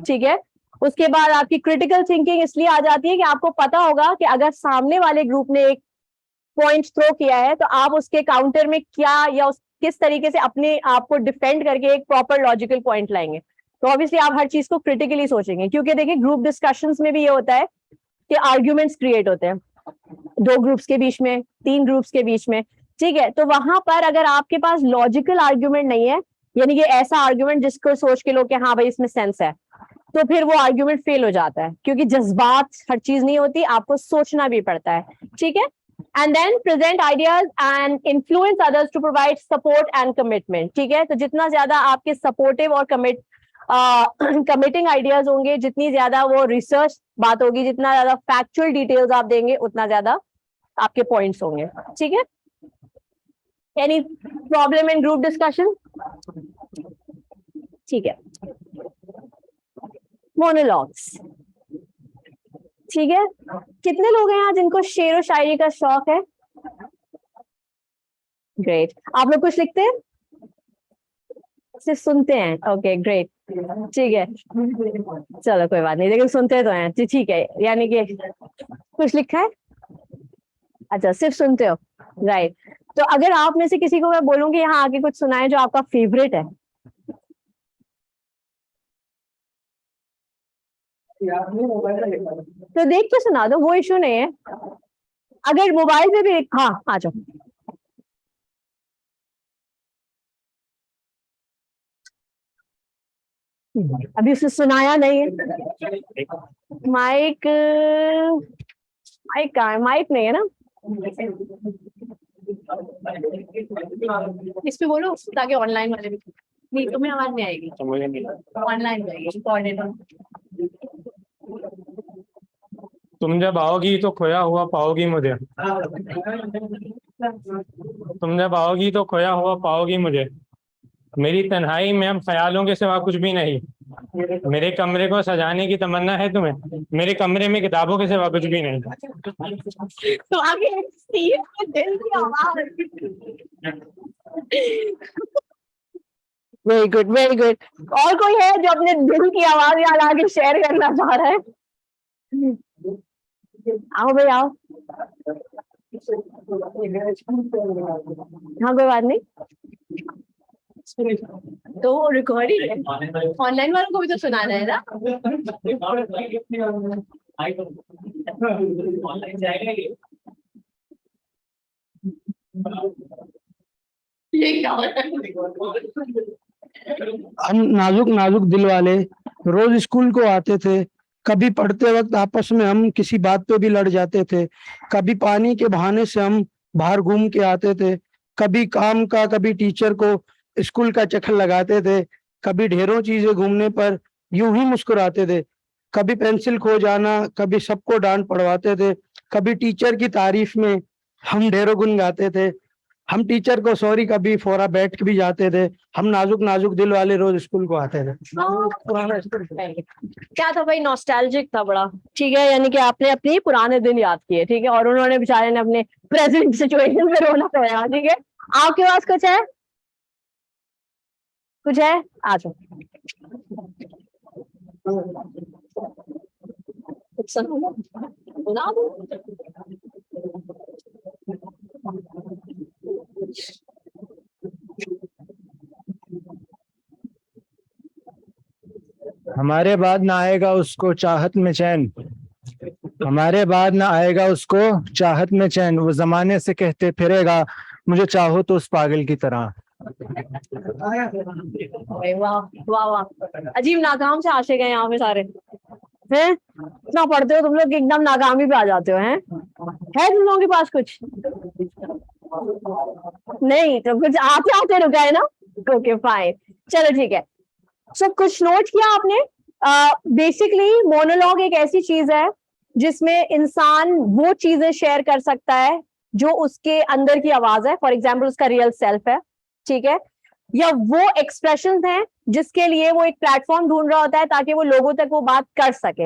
ठीक है। उसके बाद आपकी क्रिटिकल थिंकिंग इसलिए आ जाती है कि आपको पता होगा कि अगर सामने वाले ग्रुप ने एक पॉइंट थ्रो किया है तो आप उसके काउंटर में क्या या किस तरीके से अपने आप को डिफेंड करके एक प्रॉपर लॉजिकल पॉइंट लाएंगे। तो ऑब्वियसली आप हर चीज को क्रिटिकली सोचेंगे, क्योंकि देखिए ग्रुप डिस्कशंस में भी ये होता है कि आर्ग्यूमेंट्स क्रिएट होते हैं 2 ग्रुप्स के बीच में, 3 ग्रुप्स के बीच में, ठीक है। तो वहां पर अगर आपके पास लॉजिकल आर्ग्यूमेंट नहीं है, यानी कि ऐसा आर्ग्यूमेंट जिसको सोच के लो कि हाँ भाई इसमें सेंस है, तो फिर वो आर्ग्यूमेंट फेल हो जाता है, क्योंकि जज्बात हर चीज नहीं होती, आपको सोचना भी पड़ता है, ठीक है। And then present ideas and influence others to provide support and commitment, ठीक है। तो जितना ज्यादा आपके सपोर्टिव और कमिटिंग आइडियाज होंगे, जितनी ज्यादा वो रिसर्च बात होगी, जितना ज्यादा फैक्चुअल डिटेल्स आप देंगे, उतना ज्यादा आपके पॉइंट्स होंगे, ठीक है। Any problem in group discussion? ठीक है। मोनोलॉग्स, ठीक है। कितने लोग हैं यहाँ जिनको शेर और शायरी का शौक है? ग्रेट। आप लोग कुछ लिखते हैं? सिर्फ सुनते हैं? ओके ग्रेट, ठीक है, चलो कोई बात नहीं, लेकिन सुनते तो हैं, ठीक है। यानी कि कुछ लिखा है? अच्छा, सिर्फ सुनते हो, राइट। तो अगर आप में से किसी को मैं बोलूंगी यहाँ आके कुछ सुनाए जो आपका फेवरेट है, तो देख के सुना दो, वो इशू नहीं है। अगर मोबाइल पे भी, हाँ आ जाओ। अभी उसने सुनाया नहीं है। माइक, माइक कहाँ है? माइक नहीं है ना इस पे, बोलो ताकि ऑनलाइन वाले भी। नहीं, तुम्हें आवाज नहीं आएगी, ऑनलाइन जाएगी। तुम जब आओगी तो खोया हुआ पाओगी मुझे, तुम जब आओगी तो खोया हुआ पाओगी मुझे। मेरी तन्हाई में अब ख्यालों के सिवा कुछ भी नहीं। मेरे कमरे को सजाने की तमन्ना है तुम्हें, मेरे कमरे में किताबों के सिवा कुछ भी नहीं। तो आगे स्टीव के दिल की आवाज। Very good, very good. और कोई है जो अपने दिल की आवाज यहाँ आगे शेयर करना चाह रहा है? आओ भाई आओ। हाँ कोई बात नहीं, तो रिकॉर्डिंग है, ऑनलाइन वालों को भी तो सुनाना है ना। ये क्या हो रहा है? हम नाजुक नाजुक दिल वाले रोज स्कूल को आते थे। कभी पढ़ते वक्त आपस में हम किसी बात पे भी लड़ जाते थे। कभी पानी के बहाने से हम बाहर घूम के आते थे। कभी काम का, कभी टीचर को स्कूल का चक्कर लगाते थे। कभी ढेरों चीजें घूमने पर यूं ही मुस्कुराते थे। कभी पेंसिल खो जाना, कभी सबको डांट पड़वाते थे। कभी टीचर की तारीफ में हम ढेरों गुन गाते थे। हम टीचर को सॉरी कभी फोरा बैठ के भी जाते थे। हम नाजुक नाजुक दिल वाले रोज स्कूल को आते थे। पुराना स्कूल क्या था भाई, नॉस्टैल्जिक था बड़ा, ठीक है। यानी कि आपने अपने पुराने दिन याद किए, ठीक है, और उन्होंने बेचारे ने अपने प्रेजेंट सिचुएशन में रोना पड़ा, ठीक है। आपके पास कुछ है? कुछ है? आ जाओ। सुना दो। हमारे बाद ना आएगा उसको चाहत में चैन, हमारे बाद ना आएगा उसको चाहत में चैन। वो जमाने से कहते फिरेगा मुझे चाहो तो उस पागल की तरह। अरे वाह वाह वाह, अजीब नाकाम से आशिक हैं यहाँ पे सारे हैं। इतना पढ़ते हो तुम लोग कि एकदम नाकामी पे आ जाते हो हैं। है तुम लोगों के पास कुछ? नहीं तो कुछ आते आते रुका है ना। ओके फाइन, चलो ठीक है। सो कुछ नोट किया आपने? बेसिकली मोनोलॉग एक ऐसी चीज है जिसमें इंसान वो चीजें शेयर कर सकता है जो उसके अंदर की आवाज है, फॉर एग्जाम्पल उसका रियल सेल्फ है, ठीक है, या वो एक्सप्रेशंस हैं जिसके लिए वो एक प्लेटफॉर्म ढूंढ रहा होता है ताकि वो लोगों तक वो बात कर सके।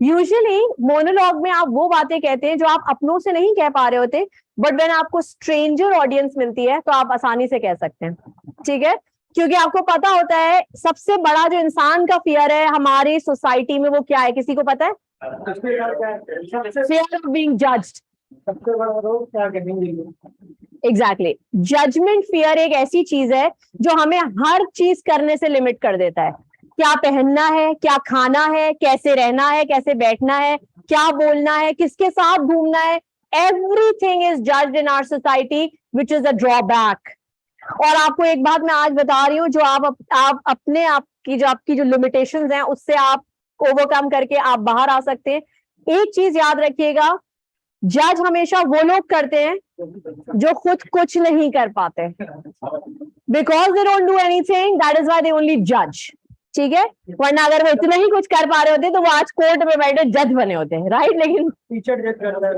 यूजुअली मोनोलॉग में आप वो बातें कहते हैं जो आप अपनों से नहीं कह पा रहे होते, बट व्हेन आपको स्ट्रेंजर ऑडियंस मिलती है तो आप आसानी से कह सकते हैं, ठीक है, क्योंकि आपको पता होता है सबसे बड़ा जो इंसान का फियर है हमारी सोसाइटी में वो क्या है, किसी को पता है? Fear of being judged. सबसे बड़ा रोग क्या कहेंगे? एग्जैक्टली, जजमेंट फियर एक ऐसी चीज है जो हमें हर चीज करने से लिमिट कर देता है। क्या पहनना है, क्या खाना है, कैसे रहना है, कैसे बैठना है, क्या बोलना है, किसके साथ घूमना है, everything is judged in our society which is a drawback. और आपको एक बात मैं आज बता रही हूँ, जो आप अपने आप की आपकी जो लिमिटेशंस हैं उससे आप ओवरकम करके आप बाहर आ सकते हैं। एक चीज याद रखिएगा, जज हमेशा वो लोग करते हैं जो खुद कुछ नहीं कर पाते, because they don't do anything, that is why they only जज, ठीक है। वरना अगर वो इतना ही कुछ कर पा रहे होते तो वो आज कोर्ट में बैठे जज बने होते हैं, राइट। लेकिन टीचर जज करता है,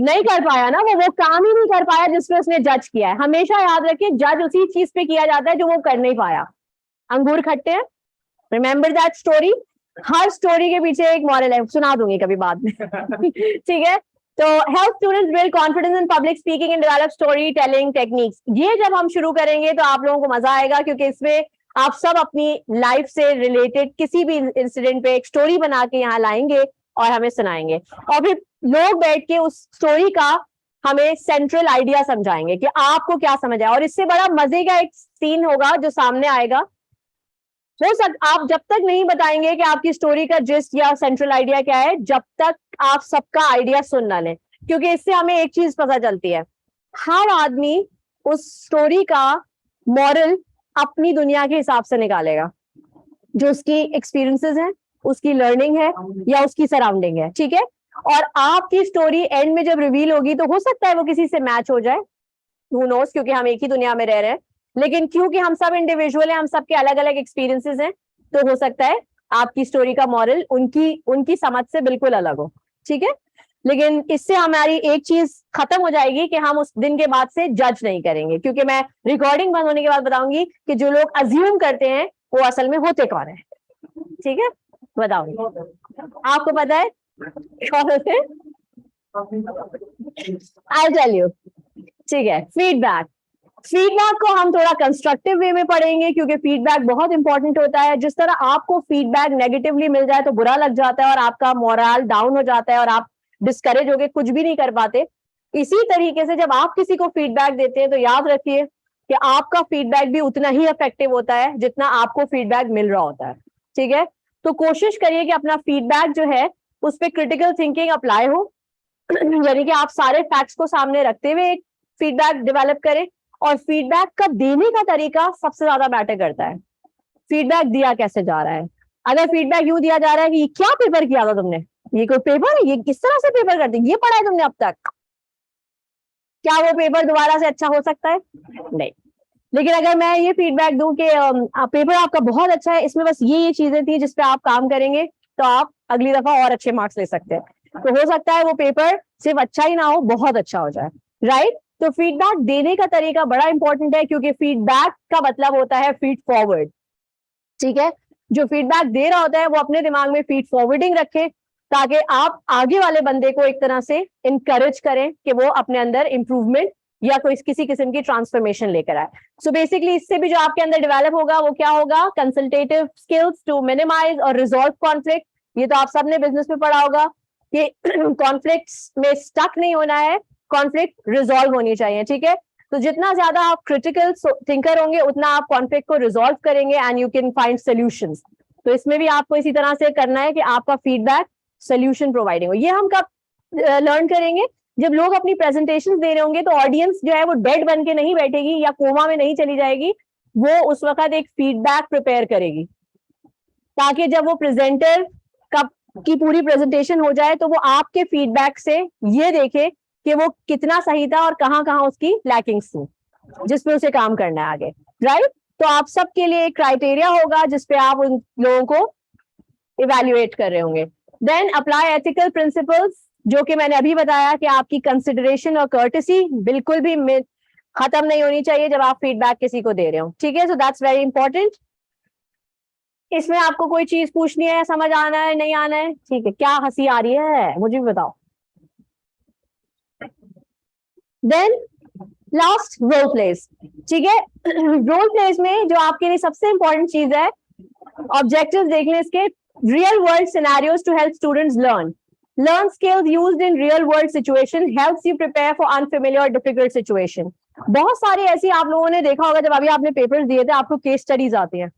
नहीं कर पाया ना, वो काम ही नहीं कर पाया जिसमें उसने जज किया है। हमेशा याद रखिए जज उसी चीज पे किया जाता है जो वो कर नहीं पाया। अंगूर खट्टे हैं, remember that story. Her story के पीछे एक मॉरल है, सुना दूंगी कभी बाद में ठीक है। तो help students build confidence in public speaking and develop story telling techniques. ये जब हम शुरू करेंगे तो आप लोगों को मजा आएगा, क्योंकि इसमें आप सब अपनी लाइफ से रिलेटेड किसी भी इंसिडेंट पे एक स्टोरी बना के यहाँ लाएंगे और हमें सुनाएंगे, और फिर लोग बैठ के उस स्टोरी का हमें सेंट्रल आइडिया समझाएंगे कि आपको क्या समझ आया। और इससे बड़ा मजे का एक सीन होगा जो सामने आएगा। आप जब तक नहीं बताएंगे कि आपकी स्टोरी का जिस्ट या सेंट्रल आइडिया क्या है, जब तक आप सबका आइडिया सुन ना लें, क्योंकि इससे हमें एक चीज पता चलती है, हर आदमी उस स्टोरी का मॉरल अपनी दुनिया के हिसाब से निकालेगा, जो उसकी एक्सपीरियंसेस हैं, उसकी लर्निंग है या उसकी सराउंडिंग है, ठीक है। और आपकी स्टोरी एंड में जब रिवील होगी तो हो सकता है वो किसी से मैच हो जाए, हू नोस, क्योंकि हम एक ही दुनिया में रह रहे हैं। लेकिन क्योंकि हम सब इंडिविजुअल हैं, हम सबके अलग अलग एक्सपीरियंसेस हैं, तो हो सकता है आपकी स्टोरी का मॉरल उनकी समझ से बिल्कुल अलग हो, ठीक है। लेकिन इससे हमारी एक चीज खत्म हो जाएगी कि हम उस दिन के बाद से जज नहीं करेंगे, क्योंकि मैं रिकॉर्डिंग बंद होने के बाद बताऊंगी कि जो लोग अज्यूम करते हैं वो असल में होते कौन है, ठीक है। बताऊंगी, आपको पता है कौन होते हैं? आई टेल यू, ठीक है। फीडबैक को हम थोड़ा कंस्ट्रक्टिव वे में पढ़ेंगे, क्योंकि फीडबैक बहुत इंपॉर्टेंट होता है। जिस तरह आपको फीडबैक नेगेटिवली मिल जाए तो बुरा लग जाता है और आपका मोरल डाउन हो जाता है और आप डिस्करेज हो गए, कुछ भी नहीं कर पाते, इसी तरीके से जब आप किसी को फीडबैक देते हैं तो याद रखिए कि आपका फीडबैक भी उतना ही इफेक्टिव होता है जितना आपको फीडबैक मिल रहा होता है, ठीक है। तो कोशिश करिए कि अपना फीडबैक जो है उस पर क्रिटिकल थिंकिंग अप्लाई हो, यानी कि आप सारे फैक्ट्स को सामने रखते हुए एक फीडबैक डेवलप करें। और फीडबैक का देने का तरीका सबसे ज्यादा मैटर करता है, फीडबैक दिया कैसे जा रहा है। अगर फीडबैक यूं दिया जा रहा है कि ये क्या पेपर किया था तुमने, ये कोई पेपर है, ये किस तरह से पेपर करते, ये पढ़ा है तुमने अब तक, क्या वो पेपर दोबारा से अच्छा हो सकता है? नहीं। लेकिन अगर मैं ये फीडबैक दूं कि पेपर आपका बहुत अच्छा है, इसमें बस ये चीजें थी जिस पे आप काम करेंगे, तो आप अगली दफा और अच्छे मार्क्स ले सकते हैं। तो हो सकता है वो पेपर सिर्फ अच्छा ही ना हो, बहुत अच्छा हो जाए, राइट। तो फीडबैक देने का तरीका बड़ा इंपॉर्टेंट है, क्योंकि फीडबैक का मतलब होता है फीड फॉरवर्ड, ठीक है। जो फीडबैक दे रहा होता है वो अपने दिमाग में फीड फॉरवर्डिंग रखे, ताकि आप आगे वाले बंदे को एक तरह से इनकरेज करें कि वो अपने अंदर इंप्रूवमेंट या कोई किसी किस्म की ट्रांसफॉर्मेशन लेकर आए। सो बेसिकली इससे भी जो आपके अंदर डेवलप होगा वो क्या होगा, कंसल्टेटिव स्किल्स टू मिनिमाइज और रिजॉल्व कॉन्फ्लिक्ट। ये तो आप सबने बिजनेस में पढ़ा होगा कि कॉन्फ्लिक्ट्स में स्टक नहीं होना है, कॉन्फ्लिक्ट रिजॉल्व होनी चाहिए, ठीक है। तो जितना ज्यादा आप क्रिटिकल थिंकर होंगे उतना आप कॉन्फ्लिक्ट को रिजॉल्व करेंगे and you can find solutions. तो इसमें भी आपको इसी तरह से करना है कि आपका फीडबैक सोल्यूशन प्रोवाइडिंग हो। ये हम कब लर्न करेंगे, जब लोग अपनी प्रेजेंटेशन दे रहे होंगे तो ऑडियंस जो है वो डेड बन के नहीं बैठेगी या कोमा में नहीं चली जाएगी, वो उस वक्त एक फीडबैक प्रिपेयर करेगी, ताकि जब वो प्रेजेंटर की पूरी प्रेजेंटेशन हो जाए तो वो आपके फीडबैक से ये देखे कि वो कितना सही था और कहाँ कहाँ उसकी लैकिंग्स थी, जिसपे उसे काम करना है आगे, राइट। तो आप सबके लिए एक क्राइटेरिया होगा जिसपे आप उन लोगों को इवेल्युएट कर रहे होंगे। देन अप्लाई एथिकल प्रिंसिपल्स, जो कि मैंने अभी बताया कि आपकी कंसिडरेशन और कर्टेसी बिल्कुल भी खत्म नहीं होनी चाहिए जब आप फीडबैक किसी को दे रहे हो, ठीक है। So that's very important. इसमें आपको कोई चीज पूछनी है, समझ आना है, नहीं आना है, ठीक है। क्या हंसी आ रही है मुझे भी बताओ। देन लास्ट रोल प्लेस, ठीक है। रोल प्लेस में जो आपके लिए सबसे इंपॉर्टेंट चीज है, ऑब्जेक्टिव्स देख लें इसके, real world scenarios to help students learn skills used in real world situation, helps you prepare for unfamiliar or difficult situation। बहुत सारी ऐसी आप लोगों ने देखा होगा, जब अभी आपने पेपर्स दिए थे आपको केस स्टडीज आती हैं,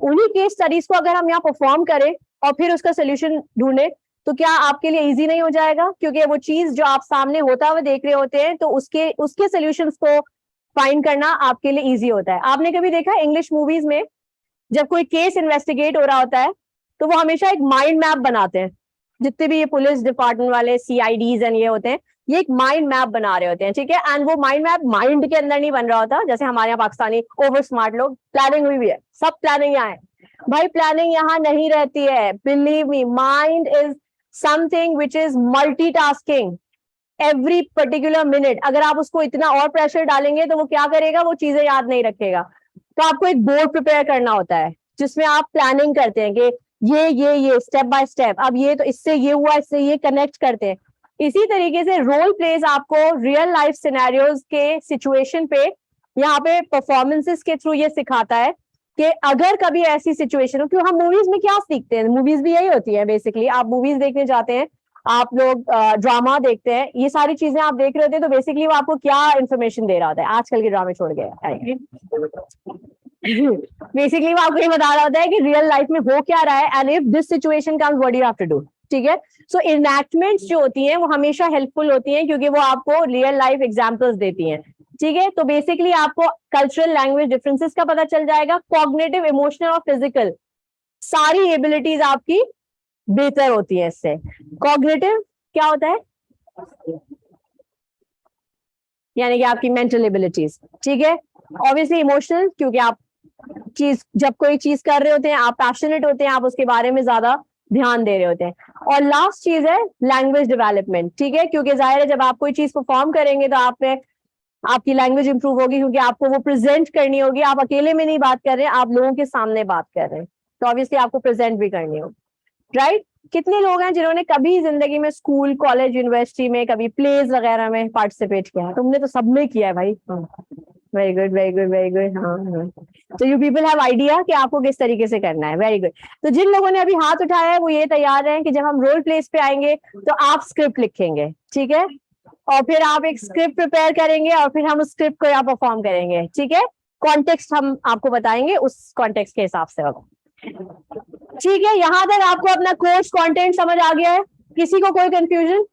उन्हीं केस स्टडीज को अगर हम यहाँ परफॉर्म करें और फिर उसका सोल्यूशन ढूंढे तो क्या आपके लिए इजी नहीं हो जाएगा, क्योंकि वो चीज जो आप सामने होता हुआ देख रहे होते हैं तो उसके सोल्यूशंस को फाइंड करना आपके लिए इजी होता है। आपने कभी देखा इंग्लिश मूवीज में जब कोई केस इन्वेस्टिगेट हो रहा होता है तो वो हमेशा एक माइंड मैप बनाते हैं, जितने भी ये पुलिस डिपार्टमेंट वाले CIDs एंड ये होते हैं, ये एक माइंड मैप बना रहे होते हैं, ठीक है। एंड वो माइंड मैप माइंड के अंदर नहीं बन रहा होता, जैसे हमारे यहाँ पाकिस्तानी ओवर स्मार्ट लोग, प्लानिंग हुई भी है, सब प्लानिंग यहाँ है, भाई प्लानिंग यहाँ नहीं रहती है। Believe me, mind is something which is multitasking every particular minute. अगर आप उसको इतना और प्रेशर डालेंगे तो वो क्या करेगा, वो चीजें याद नहीं रखेगा। तो आपको एक बोर्ड प्रिपेयर करना होता है जिसमें आप प्लानिंग करते हैं कि ये स्टेप बाय स्टेप, अब ये तो इससे ये हुआ, इससे ये कनेक्ट करते हैं। इसी तरीके से रोल प्लेस आपको रियल लाइफ सिनेरियोज के सिचुएशन पे यहाँ पे परफॉर्मेंसेस के थ्रू ये सिखाता है कि अगर कभी ऐसी सिचुएशन हो, क्यों हम मूवीज में क्या सीखते हैं, मूवीज भी यही होती है बेसिकली। आप मूवीज देखने जाते हैं, आप लोग ड्रामा देखते हैं, ये सारी चीजें आप देख रहे होते हैं, तो बेसिकली वो आपको क्या इन्फॉर्मेशन दे रहा होता है, आजकल के ड्रामे छोड़ गए बेसिकली वो आपको ये बता रहा होता है कि रियल लाइफ में हो क्या रहा है, and if this situation comes what you have to do, ठीक है। सो इनएक्टमेंट्स जो होती हैं वो हमेशा हेल्पफुल होती हैं क्योंकि वो आपको रियल लाइफ एग्जांपल्स देती हैं, ठीक है। तो बेसिकली आपको कल्चरल लैंग्वेज डिफरेंसेस का पता चल जाएगा, कॉग्निटिव, इमोशनल और फिजिकल सारी एबिलिटीज आपकी बेहतर होती है इससे। कॉग्निटिव क्या होता है, यानी कि आपकी मेंटल एबिलिटीज, ठीक है। ऑब्वियसली इमोशनल, क्योंकि आप जब कोई चीज कर रहे होते हैं आप पैशनेट होते हैं, आप उसके बारे में ज्यादा ध्यान दे रहे होते हैं। और लास्ट चीज है लैंग्वेज डेवलपमेंट, ठीक है, क्योंकि जाहिर है जब आप कोई चीज परफॉर्म करेंगे तो आपकी लैंग्वेज इंप्रूव होगी, क्योंकि आपको वो प्रेजेंट करनी होगी। आप अकेले में नहीं बात कर रहे हैं, आप लोगों के सामने बात कर रहे हैं, तो ऑब्वियसली आपको प्रेजेंट भी करनी होगी, राइट। कितने लोग हैं जिन्होंने कभी जिंदगी में स्कूल, कॉलेज, यूनिवर्सिटी में कभी प्लेज वगैरह में पार्टिसिपेट किया है? तुमने तो सब में किया है भाई। Very good, very good, very good. हाँ, तो यू पीपल हैव आइडिया कि आपको किस तरीके से करना है। Very good. तो जिन लोगों ने अभी हाथ उठाया है वो ये तैयार हैं कि जब हम रोल प्लेस पे आएंगे तो आप स्क्रिप्ट लिखेंगे, ठीक है, और फिर आप एक स्क्रिप्ट प्रिपेयर करेंगे और फिर हम उस स्क्रिप्ट को यहाँ परफॉर्म करेंगे, ठीक है। कॉन्टेक्स्ट हम आपको बताएंगे, उस कॉन्टेक्स्ट के हिसाब से होगा, ठीक है। यहां तक आपको अपना कोर्स कंटेंट समझ आ गया है? किसी को कोई कंफ्यूजन?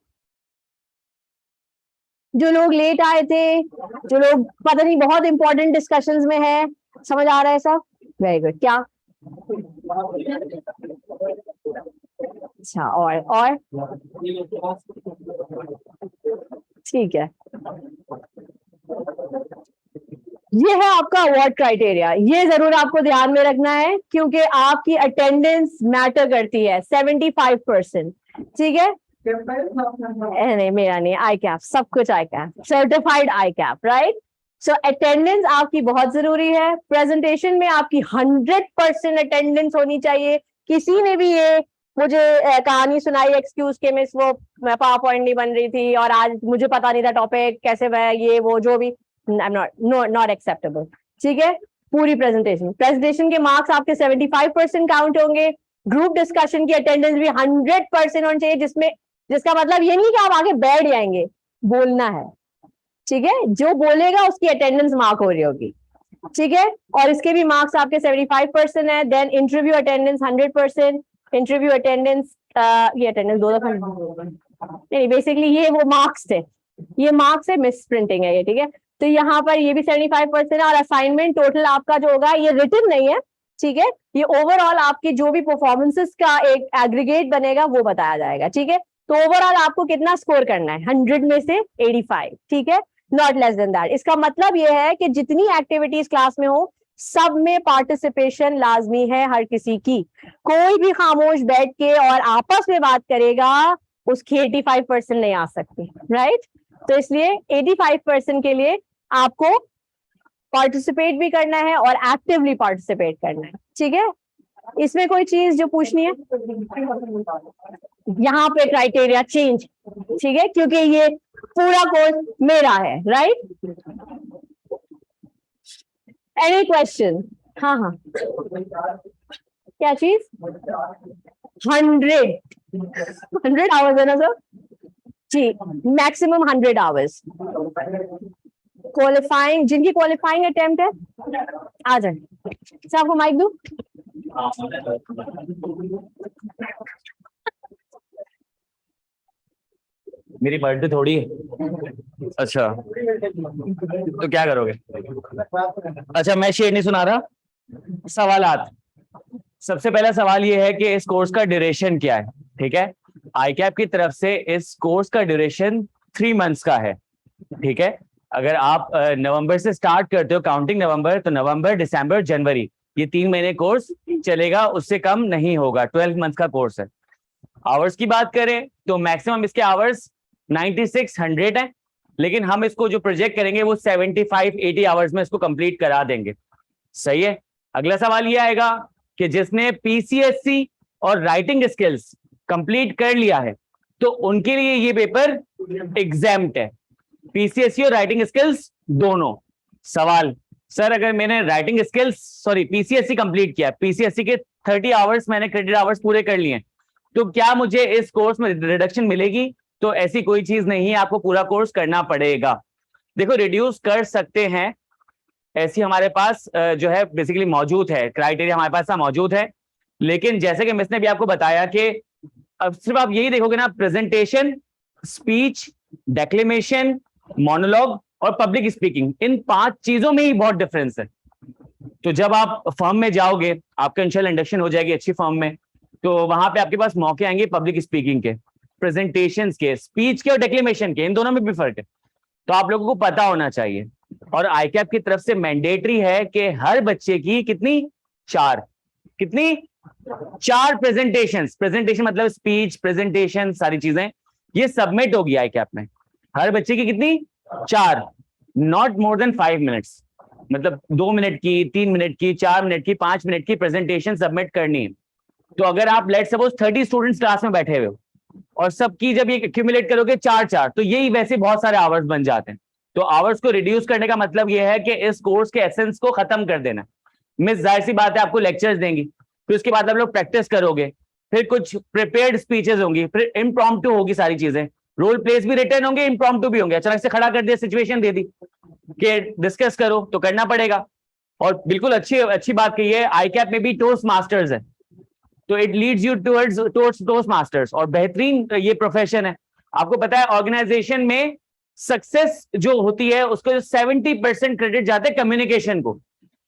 जो लोग लेट आए थे, जो लोग पता नहीं बहुत इंपॉर्टेंट डिस्कशंस में है, समझ आ रहा है सब? Very good. क्या अच्छा, और ठीक है, ये है आपका अवार्ड क्राइटेरिया। ये जरूर आपको ध्यान में रखना है क्योंकि आपकी अटेंडेंस मैटर करती है, 75%, ठीक है। नहीं, मेरा नहीं, आई कैप, सब कुछ आई कैप, सर्टिफाइड आई कैप, राइट। सो अटेंडेंस आपकी बहुत जरूरी है। प्रेजेंटेशन में आपकी 100% अटेंडेंस होनी चाहिए। किसी ने भी ये मुझे कहानी सुनाई एक्सक्यूज के मिस वो पावर पॉइंट नहीं बन रही थी और आज मुझे पता नहीं था टॉपिक कैसे वह ये वो जो भी, नॉट एक्सेप्टेबल, ठीक है। पूरी प्रेजेंटेशन के मार्क्स आपके 75% काउंट होंगे। ग्रुप डिस्कशन की अटेंडेंस भी 100% होनी चाहिए, जिसका मतलब ये नहीं कि आप आगे बैठ जाएंगे, बोलना है, ठीक है। जो बोलेगा उसकी अटेंडेंस मार्क हो रही होगी, ठीक है। और इसके भी मार्क्स आपके 75% है। Then interview attendance 100%। Interview attendance ये अटेंडेंस 2 दफा नहीं, बेसिकली ये वो मार्क्स थे, ये मार्क्स है, मिस प्रिंटिंग है ये, ठीक है। तो यहाँ पर ये भी 75% है, और असाइनमेंट टोटल आपका जो होगा ये रिटन नहीं है, ठीक है, ये ओवरऑल आपके जो भी परफॉर्मेंसेस का एक एग्रीगेट बनेगा वो बताया जाएगा, ठीक है। तो ओवरऑल आपको कितना स्कोर करना है, 100 में से 85, ठीक है, नॉट लेस देन दैट। इसका मतलब ये है कि जितनी एक्टिविटीज क्लास में हो सब में पार्टिसिपेशन लाजमी है हर किसी की। कोई भी खामोश बैठ के और आपस में बात करेगा उसकी 85% नहीं आ सकती, राइट। तो इसलिए 85% के लिए आपको पार्टिसिपेट भी करना है और एक्टिवली पार्टिसिपेट करना है, ठीक है। इसमें कोई चीज जो पूछनी है, यहाँ पे क्राइटेरिया चेंज, ठीक है, क्योंकि ये पूरा कोर्स मेरा है, राइट। Any question? हाँ हाँ, क्या चीज? 100 आवर्स है ना सर जी, मैक्सिमम 100 आवर्स। क्वालिफाइंग, जिनकी क्वालिफाइंग अटेम्प्ट है आ जाए। सर आपको माइक दूं? मेरी बर्थडे थोड़ी है। अच्छा, तो क्या करोगे? अच्छा, मैं शेर नहीं सुना रहा। सवालात। सबसे पहला सवाल ये है कि इस कोर्स का ड्यूरेशन क्या है, ठीक है। आईकैप की तरफ से इस कोर्स का ड्यूरेशन 3 मंथ्स का है, ठीक है। अगर आप नवंबर से स्टार्ट करते हो काउंटिंग नवंबर, तो नवंबर, दिसंबर, जनवरी, ये 3 महीने कोर्स चलेगा, उससे कम नहीं होगा। 12 मंथ का कोर्स है। आवर्स की बात करें तो मैक्सिमम इसके आवर्स 9600 है, लेकिन हम इसको जो प्रोजेक्ट करेंगे वो 75-80 आवर्स में इसको कंप्लीट करा देंगे। सही है। अगला सवाल ये आएगा कि जिसने पीसीएससी और राइटिंग स्किल्स कंप्लीट कर लिया है तो उनके लिए ये पेपर एग्जाम्प्ट है, पीसीएससी और राइटिंग स्किल्स दोनों। सवाल, सर अगर मैंने राइटिंग स्किल्स पीसीएससी कंप्लीट किया, पीसीएससी के 30 आवर्स मैंने क्रेडिट आवर्स पूरे कर लिए, तो क्या मुझे इस कोर्स में रिडक्शन मिलेगी? तो ऐसी कोई चीज नहीं है, आपको पूरा कोर्स करना पड़ेगा। देखो, रिड्यूस कर सकते हैं, ऐसी हमारे पास जो है बेसिकली मौजूद है, क्राइटेरिया हमारे पास मौजूद है। लेकिन जैसे कि मिस ने भी आपको बताया कि अब सिर्फ आप यही देखोगे ना, प्रेजेंटेशन, स्पीच, डेक्लेमेशन, मोनोलॉग और पब्लिक स्पीकिंग, इन 5 चीजों में ही बहुत डिफरेंस है। तो जब आप फर्म में जाओगे, आपका इंशाल्लाह इंडक्शन हो जाएगी अच्छी फर्म में, तो वहां पे आपके पास मौके आएंगे पब्लिक स्पीकिंग के, प्रेजेंटेशंस के, स्पीच के और डेक्लेमेशन के, इन दोनों में भी फर्क है। तो आप लोगों को पता होना चाहिए। और आईकैप की तरफ से मैंडेटरी है कि हर बच्चे की कितनी 4 प्रेजेंटेशंस, प्रेजेंटेशन मतलब स्पीच, प्रेजेंटेशन, सारी चीजें ये सबमिट होगी आईकैप में। हर बच्चे की कितनी 4, नॉट मोर देन 5 मिनट्स, मतलब 2 मिनट की, 3 मिनट की, 4 मिनट की, 5 मिनट की प्रेजेंटेशन सबमिट करनी है। तो अगर आप लेट सपोज 30 स्टूडेंट्स क्लास में बैठे हुए हो और सबकी जब ये एक्यूमुलेट करोगे 4-4, तो यही वैसे बहुत सारे आवर्स बन जाते हैं। तो आवर्स को रिड्यूस करने का मतलब ये है कि इस कोर्स के एसेंस को खत्म कर देना। मिस जाहिर सी बात है आपको लेक्चर्स देंगी, फिर उसके बाद आप लोग प्रैक्टिस करोगे, फिर कुछ प्रिपेयर्ड स्पीचेस होंगी, फिर इम्प्रॉम्प्टू होगी सारी चीजें, रोल प्लेस भी रिटर्न होंगे, इम्प्रॉम्प्टू भी होंगे। अचानक से खड़ा कर दिया, सिचुएशन दे दी कि डिस्कस करो, तो करना पड़ेगा। और बिल्कुल अच्छी बात कही है, आईकैप में भी टोस्ट मास्टर्स है, तो it leads you towards toast masters, और बेहतरीन ये प्रोफेशन है। आपको पता है ऑर्गेनाइजेशन में सक्सेस जो होती है उसको 70% क्रेडिट जाता है कम्युनिकेशन को,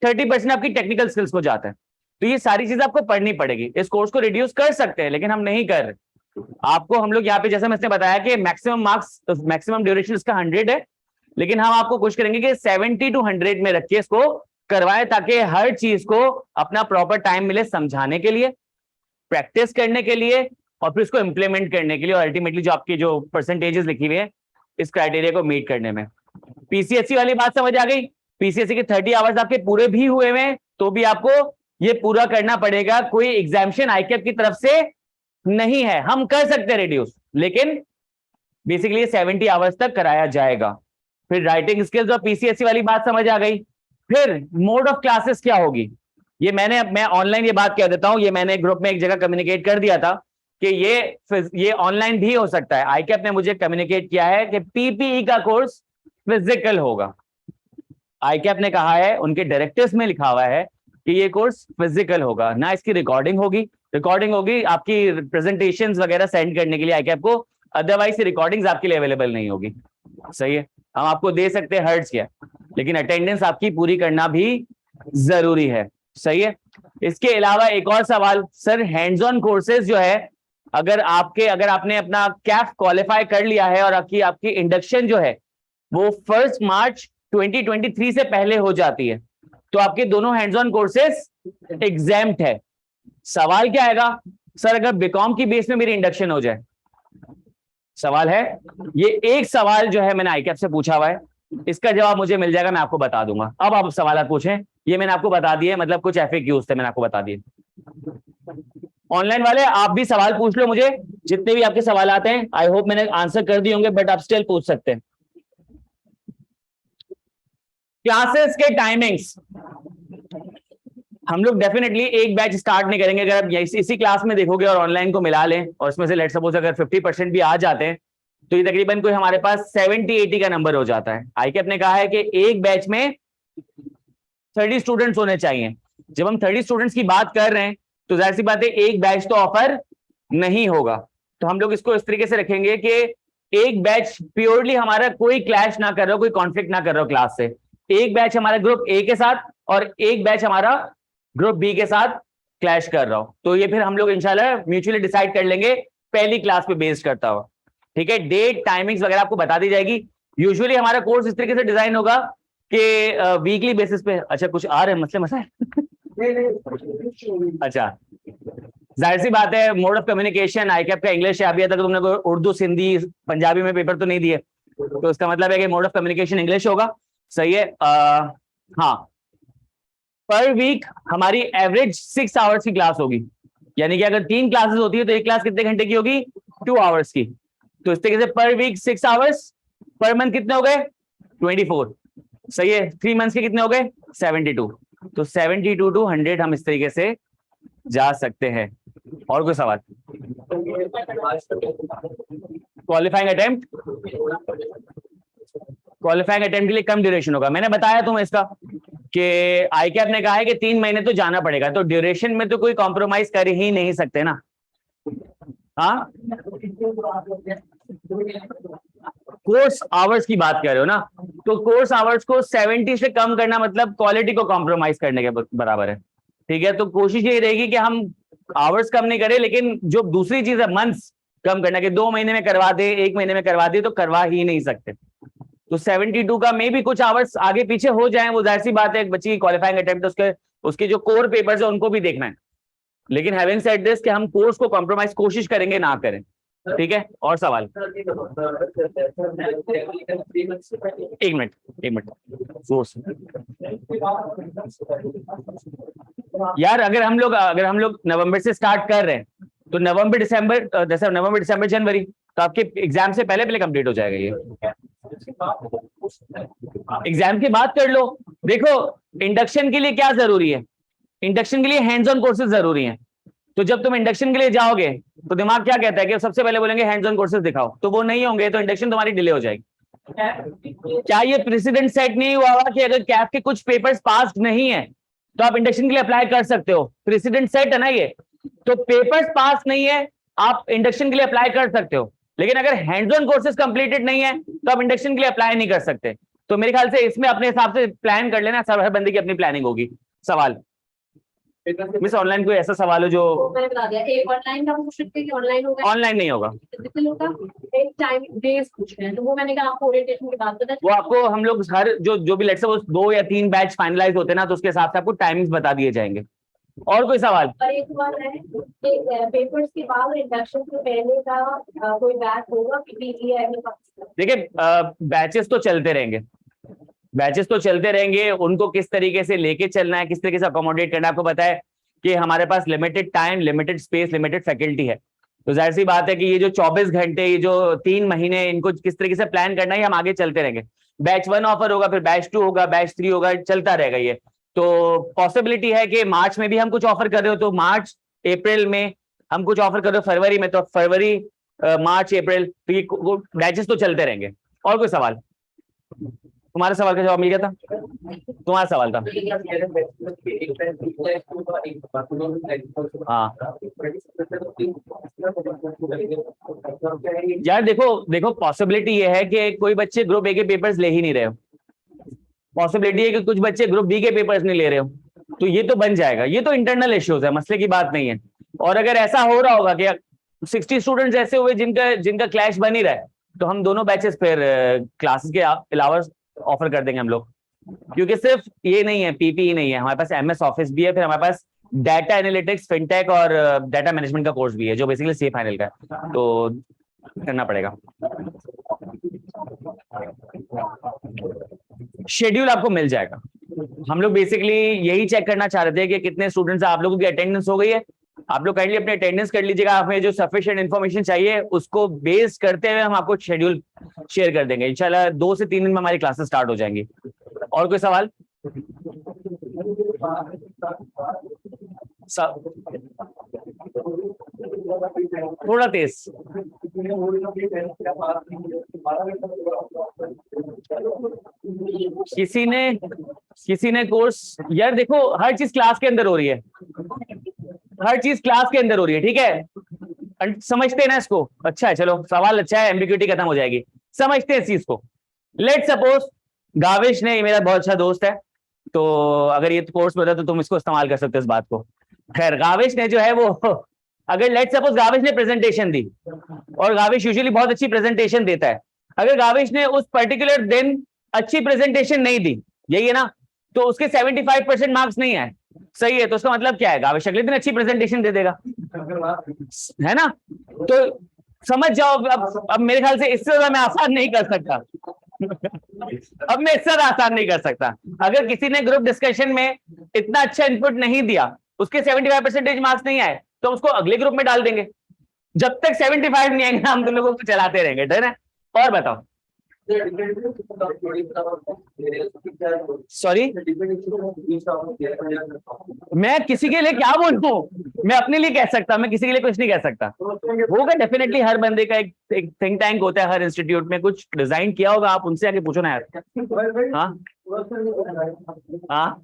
30% आपकी टेक्निकल स्किल्स को जाता है। तो ये सारी चीजें आपको पढ़नी पड़ेगी। इस कोर्स को रिड्यूस कर सकते हैं, लेकिन हम नहीं कर रहे। आपको हम लोग यहाँ पे जैसा मैंने बताया कि मैक्सिमम मार्क्स, मैक्सिमम ड्यूरेशन इसका 100 है, लेकिन हम आपको कोशिश करेंगे कि 70 to 100 में रख के इसको करवाएं, ताकि हर चीज को अपना प्रॉपर टाइम मिले समझाने के लिए, प्रैक्टिस करने के लिए, और फिर इसको इंप्लीमेंट करने के लिए, और अल्टीमेटली जो आपकी जो परसेंटेजेस लिखी हुई है इस क्राइटेरिया को मीट करने में। पीसीएससी वाली बात समझ आ गई? पीसीएससी के 30 आवर्स आपके पूरे भी हुए हैं तो भी आपको ये पूरा करना पड़ेगा। कोई एग्जामिशन आईकैप की तरफ से नहीं है, हम कर सकते हैं रिड्यूस, लेकिन बेसिकली 70 आवर्स तक कराया जाएगा। फिर राइटिंग स्किल्स और पीसीएससी वाली बात समझ आ गई। फिर मोड ऑफ क्लासेस क्या होगी, ये मैं ऑनलाइन ये बात कह देता हूं, ये मैंने ग्रुप में एक जगह कम्युनिकेट कर दिया था कि ये ऑनलाइन भी हो सकता है। आईकैप ने मुझे कम्युनिकेट किया है कि पीपीई का कोर्स फिजिकल होगा। आईकैप ने कहा है, उनके डायरेक्टिव्स में लिखा हुआ है कि ये कोर्स फिजिकल होगा, ना इसकी रिकॉर्डिंग होगी आपकी प्रेजेंटेशंस वगैरह सेंड करने के लिए आईकैप को, अदरवाइज रिकॉर्डिंग्स आपके लिए अवेलेबल नहीं होगी। सही है, हम आपको दे सकते हैं हर्ट्ज क्या, लेकिन अटेंडेंस आपकी पूरी करना भी जरूरी है। सही है। इसके अलावा एक और सवाल सर, हैंड्स ऑन कोर्सेज जो है, अगर आपने अपना कैफ क्वालिफाई कर लिया है और आपकी इंडक्शन जो है वो 1 मार्च 2023 से पहले हो जाती है, तो आपके दोनों हैंड्स ऑन कोर्सेज एग्जेम्प्ट है। सवाल क्या आएगा सर, अगर बीकॉम की बेस में मेरी इंडक्शन हो जाए, सवाल है ये एक सवाल जो है मैंने आईकैप से पूछा हुआ है, इसका जवाब मुझे मिल जाएगा, मैं आपको बता दूंगा। अब आप सवाल पूछें, ये मैंने आपको बता दिए, मतलब कुछ FAQs थे मैंने आपको बता दिए। ऑनलाइन वाले आप भी सवाल पूछ लो मुझे, जितने भी आपके सवाल आते हैं, आई होप मैंने आंसर कर दिए होंगे, बट आप स्टिल पूछ सकते हैं। क्लासेस के टाइमिंग्स हम लोग डेफिनेटली एक बैच स्टार्ट नहीं करेंगे। अगर आप इसी क्लास में देखोगे और ऑनलाइन को मिला लें, और इसमें से लेट सपोज अगर 50% भी आ जाते हैं, तो ये तकरीबन कोई हमारे पास 70-80 का नंबर हो जाता है। आईकैप ने कहा है कि एक बैच में 30 स्टूडेंट्स होने चाहिए। जब हम 30 स्टूडेंट्स की बात कर रहे हैं तो जाहिर सी बात है एक बैच तो ऑफर नहीं होगा, तो हम लोग इसको इस तरीके से रखेंगे कि एक बैच प्योरली हमारा कोई क्लैश ना कर रहा हो, कोई कॉन्फ्लिक्ट ना कर रहा हो क्लास से। एक बैच हमारा ग्रुप ए के साथ और एक बैच हमारा ग्रुप बी के साथ क्लैश कर रहा हो, तो ये फिर हम लोग इंशाल्लाह म्यूचुअली डिसाइड कर लेंगे पहली क्लास पे बेस्ड करता हुआ। ठीक है, डेट टाइमिंग्स वगैरह आपको बता दी जाएगी। यूजुअली हमारा कोर्स इस तरीके से डिजाइन होगा कि वीकली बेसिस पे। अच्छा, कुछ आ रहे हैं मसले मसाइल? अच्छा, जाहिर सी बात है, मोड ऑफ कम्युनिकेशन आईकैप का इंग्लिश है। अभी तक तुमने कोई उर्दू सिंधी पंजाबी में पेपर तो नहीं दिए, तो इसका मतलब है कि मोड ऑफ कम्युनिकेशन इंग्लिश होगा। सही है। हाँ, पर वीक हमारी एवरेज 6 आवर्स की क्लास होगी, यानी कि अगर 3 क्लासेस होती है तो एक क्लास कितने घंटे की होगी? 2 आवर्स की। तो इस तरीके से पर वीक 6 आवर्स, पर मंथ कितने हो गए? 24। सही है। 3 मंथ्स के कितने हो गए? 72। तो 72 to 100 हम इस तरीके से जा सकते हैं। और कोई सवाल? क्वालिफाइंग अटेम्प्ट, क्वालिफाइंग अटेम्प्ट के लिए कम ड्यूरेशन होगा। मैंने बताया तुम्हें इसका कि आईकैप ने कहा है कि 3 महीने तो जाना पड़ेगा, तो ड्यूरेशन में तो कोई कॉम्प्रोमाइज कर ही नहीं सकते ना। हाँ, कोर्स आवर्स की बात कर रहे हो ना, तो कोर्स आवर्स को 70 से कम करना मतलब क्वालिटी को कॉम्प्रोमाइज करने के बराबर है। ठीक है, तो कोशिश ये रहेगी कि हम आवर्स कम नहीं करें, लेकिन जो दूसरी चीज है मंथ्स कम करना, कि 2 महीने में करवा दे, 1 महीने में करवा दे, तो करवा ही नहीं सकते। तो 72 का मे भी कुछ आवर्स आगे पीछे हो जाए, वो जाहिर सी बात है, एक बच्ची की क्वालिफाइंग अटेम्प्ट, उसके जो कोर पेपर्स है उनको भी देखना है। लेकिन हैविंग सेड दिस कि हम कोर्स को कॉम्प्रोमाइज कोशिश करेंगे ना करें। ठीक है, और सवाल? एक मिनट सोर्स यार, अगर हम लोग नवंबर से स्टार्ट कर रहे हैं, तो नवंबर दिसंबर जनवरी, तो आपके एग्जाम से पहले कंप्लीट हो जाएगा ये। एग्जाम की बात कर लो। देखो, इंडक्शन के लिए क्या जरूरी है? इंडक्शन के लिए हैंड्स ऑन कोर्सेज जरूरी हैं। तो जब तुम इंडक्शन के लिए जाओगे तो दिमाग क्या कहता है कि सबसे पहले बोलेंगे हैंड्स ऑन कोर्सेज दिखाओ, तो वो नहीं होंगे तो इंडक्शन तुम्हारी डिले हो जाएगी। क्या ये प्रेसिडेंट सेट नहीं हुआ हुआ कि अगर कैफ के कुछ पेपर्स पास नहीं है तो आप इंडक्शन के लिए अप्लाई कर सकते हो? प्रेसिडेंट सेट है ना ये, तो पेपर्स पास नहीं है, आप इंडक्शन के लिए अप्लाई कर सकते हो। लेकिन अगर हैंड्स ऑन कोर्सेज कंप्लीटेड नहीं है तो आप इंडक्शन के लिए अप्लाई नहीं कर सकते। तो मेरे ख्याल से इसमें अपने हिसाब से प्लान कर लेना, हर बंदे की अपनी प्लानिंग होगी। सवाल मिस, ऑनलाइन कोई ऐसा सवाल हो जो? मैंने बता दिया, एक ऑनलाइन का पूछ सकते हैं, ऑनलाइन होगा, ऑनलाइन नहीं होगा। कितने लोग का एक टाइम डेज पूछ रहे हैं, तो वो मैंने कहा आपको ओरिएंटेशन के बाद पता वो आपको हम लोग हर जो भी लेट्स सपोज 2 या 3 बैच फाइनलाइज होते हैं ना, तो उसके हिसाब से आपको टाइमिंग्स बता दिए जाएंगे। और कोई सवाल? और एक बार है कि पेपर्स के बाद इंडक्शन से पहले का कोई बैच होगा कि देखिए, बैचेस तो चलते रहेंगे, उनको किस तरीके से लेके चलना है, किस तरीके से अकोमोडेट करना है। आपको पता है कि हमारे पास limited time, limited space, limited faculty है, तो जाहिर सी बात है कि ये जो 24 घंटे, ये जो 3 महीने, इनको किस तरीके से प्लान करना है, हम आगे चलते रहेंगे। बैच 1 ऑफर होगा, फिर बैच 2 होगा, बैच 3 होगा, चलता रहेगा ये। तो पॉसिबिलिटी है कि मार्च में भी हम कुछ ऑफर कर रहे हो, तो मार्च अप्रैल में हम कुछ ऑफर कर रहे हो, फरवरी में तो फरवरी मार्च अप्रैल, तो ये बैचेस तो चलते रहेंगे। और कोई सवाल? तुम्हारा सवाल का जवाब मिल गया था? तुम्हारा सवाल था हाँ यार, देखो पॉसिबिलिटी ये है कि कोई बच्चे ग्रुप ए के पेपर्स ले ही नहीं रहे हो, पॉसिबिलिटी है कि कुछ बच्चे ग्रुप बी के पेपर्स नहीं ले रहे हो, तो ये तो बन जाएगा। ये तो इंटरनल इश्यूज है, मसले की बात नहीं है। और अगर ऐसा हो रहा होगा कि 60 स्टूडेंट्स ऐसे हुए जिनका क्लैश बन ही रहा है, तो हम दोनों बैचेस फिर क्लासेस के अलावा ऑफर कर देंगे हम लोग, क्योंकि सिर्फ ये नहीं है, पीपी नहीं है, हमारे पास MS ऑफिस भी है, फिर हमारे पास डाटा एनालिटिक्स, फिनटेक और डाटा मैनेजमेंट का कोर्स भी है, जो बेसिकली सी फाइनल का है, तो करना पड़ेगा। शेड्यूल आपको मिल जाएगा। हम लोग बेसिकली यही चेक करना चाह रहे थे कि कितने स्टूडेंट्स, आप लोगों की अटेंडेंस हो गई है, आप लोग काइंडली अपने अटेंडेंस कर लीजिएगा। हमें जो सफिशिएंट इन्फॉर्मेशन चाहिए उसको बेस करते हुए हम आपको शेड्यूल शेयर कर देंगे। इंशाल्लाह 2 से 3 दिन में हमारी क्लासेस स्टार्ट हो जाएंगी। और कोई सवाल? थोड़ा तेज। किसी ने कोर्स, यार देखो हर चीज क्लास के अंदर हो रही है, हर चीज क्लास के अंदर हो रही है, ठीक है, समझते हैं ना इसको? अच्छा है, चलो सवाल अच्छा है, एम्बिग्यूटी खत्म हो जाएगी, समझते हैं इस चीज को। लेट सपोज गाविश ने, मेरा बहुत अच्छा दोस्त है, तो अगर ये कोर्स बता तो तुम इसको इस्तेमाल कर सकते हो इस बात को। खैर, गाविश ने जो है वो, अगर लेट सपोज गाविश ने प्रेजेंटेशन दी, और गाविश यूजुअली बहुत अच्छी प्रेजेंटेशन देता है, अगर गाविश ने उस पर्टिकुलर दिन अच्छी प्रेजेंटेशन नहीं दी, यही है ना, तो उसके 75% मार्क्स नहीं आए, सही है, तो उसका मतलब क्या है? गाविश अगले दिन अच्छी प्रेजेंटेशन दे देगा, है ना? तो समझ जाओ। अब मेरे ख्याल से इससे ज्यादा मैं आसान नहीं कर सकता अब मैं इससे आसान नहीं कर सकता। अगर किसी ने ग्रुप डिस्कशन में इतना अच्छा इनपुट नहीं दिया, उसके 75% मार्क्स नहीं आए, तो उसको अगले ग्रुप में डाल देंगे। जब तक 75 नहीं आएंगे हम तुम लोगों को चलाते रहेंगे, ठीक है? और बताओ। सॉरी, मैं किसी के लिए क्या बोलूं? मैं अपने लिए कह सकता, मैं किसी के लिए कुछ नहीं कह सकता। होगा डेफिनेटली, हर बंदे का एक थिंक टैंक होता है, हर इंस्टीट्यूट में कुछ डिजाइन किया होगा, आप उनसे आके पूछो ना यार। हाँ हाँ,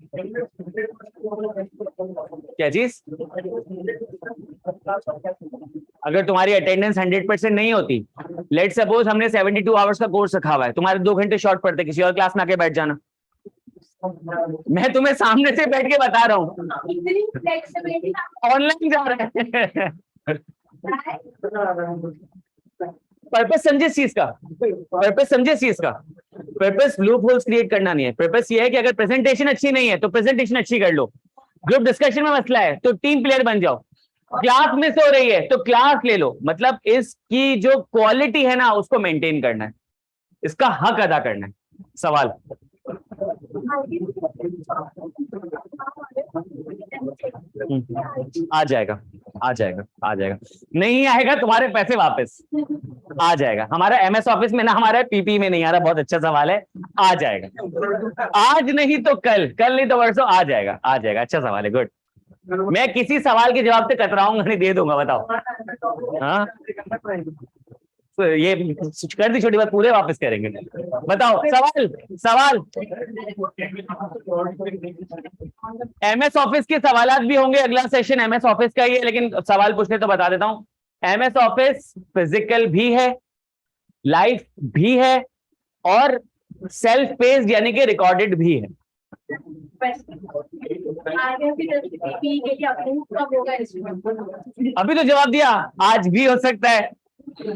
क्या चीज? अगर तुम्हारी अटेंडेंस 100% नहीं होती, लेट सपोज हमने 72 आवर्स का कोर्स रखा हुआ है, तुम्हारे 2 घंटे शॉर्ट पड़ते, किसी और क्लास में आके बैठ जाना। मैं तुम्हें सामने से बैठ के बता रहा हूँ, ऑनलाइन जा रहे हैं। पर्पस समझे इस चीज का, पर्पस समझे इस चीज का। पर्पस लूप होल्स क्रिएट करना नहीं है, पर्पस ये है कि अगर प्रेजेंटेशन अच्छी नहीं है तो प्रेजेंटेशन अच्छी कर लो, ग्रुप डिस्कशन में मसला है तो टीम प्लेयर बन जाओ, क्लास मिस हो रही है तो क्लास ले लो। मतलब इसकी जो क्वालिटी है ना, उसको मेंटेन करना है, इसका हक अदा करना है। सवाल? आ जाएगा, आ जाएगा, आ जाएगा। नहीं आएगा तुम्हारे पैसे वापस आ जाएगा। हमारा MS ऑफिस में ना, हमारा PP में नहीं आ रहा। बहुत अच्छा सवाल है, आ जाएगा। आज नहीं तो कल, कल नहीं तो परसों आ जाएगा, आ जाएगा। अच्छा सवाल है, गुड। मैं किसी सवाल के जवाब से कतराऊंगा नहीं, दे दूंगा। बताओ। हाँ, तो ये कर दी छोटी बात, पूरे वापस करेंगे। बताओ सवाल, सवाल। MS ऑफिस के सवालात भी होंगे, अगला सेशन MS ऑफिस का ही है, लेकिन सवाल पूछने तो बता देता हूं। MS ऑफिस फिजिकल भी है, लाइव भी है, और सेल्फ पेस्ड यानी कि रिकॉर्डेड भी है। अभी तो जवाब दिया, आज भी हो सकता है,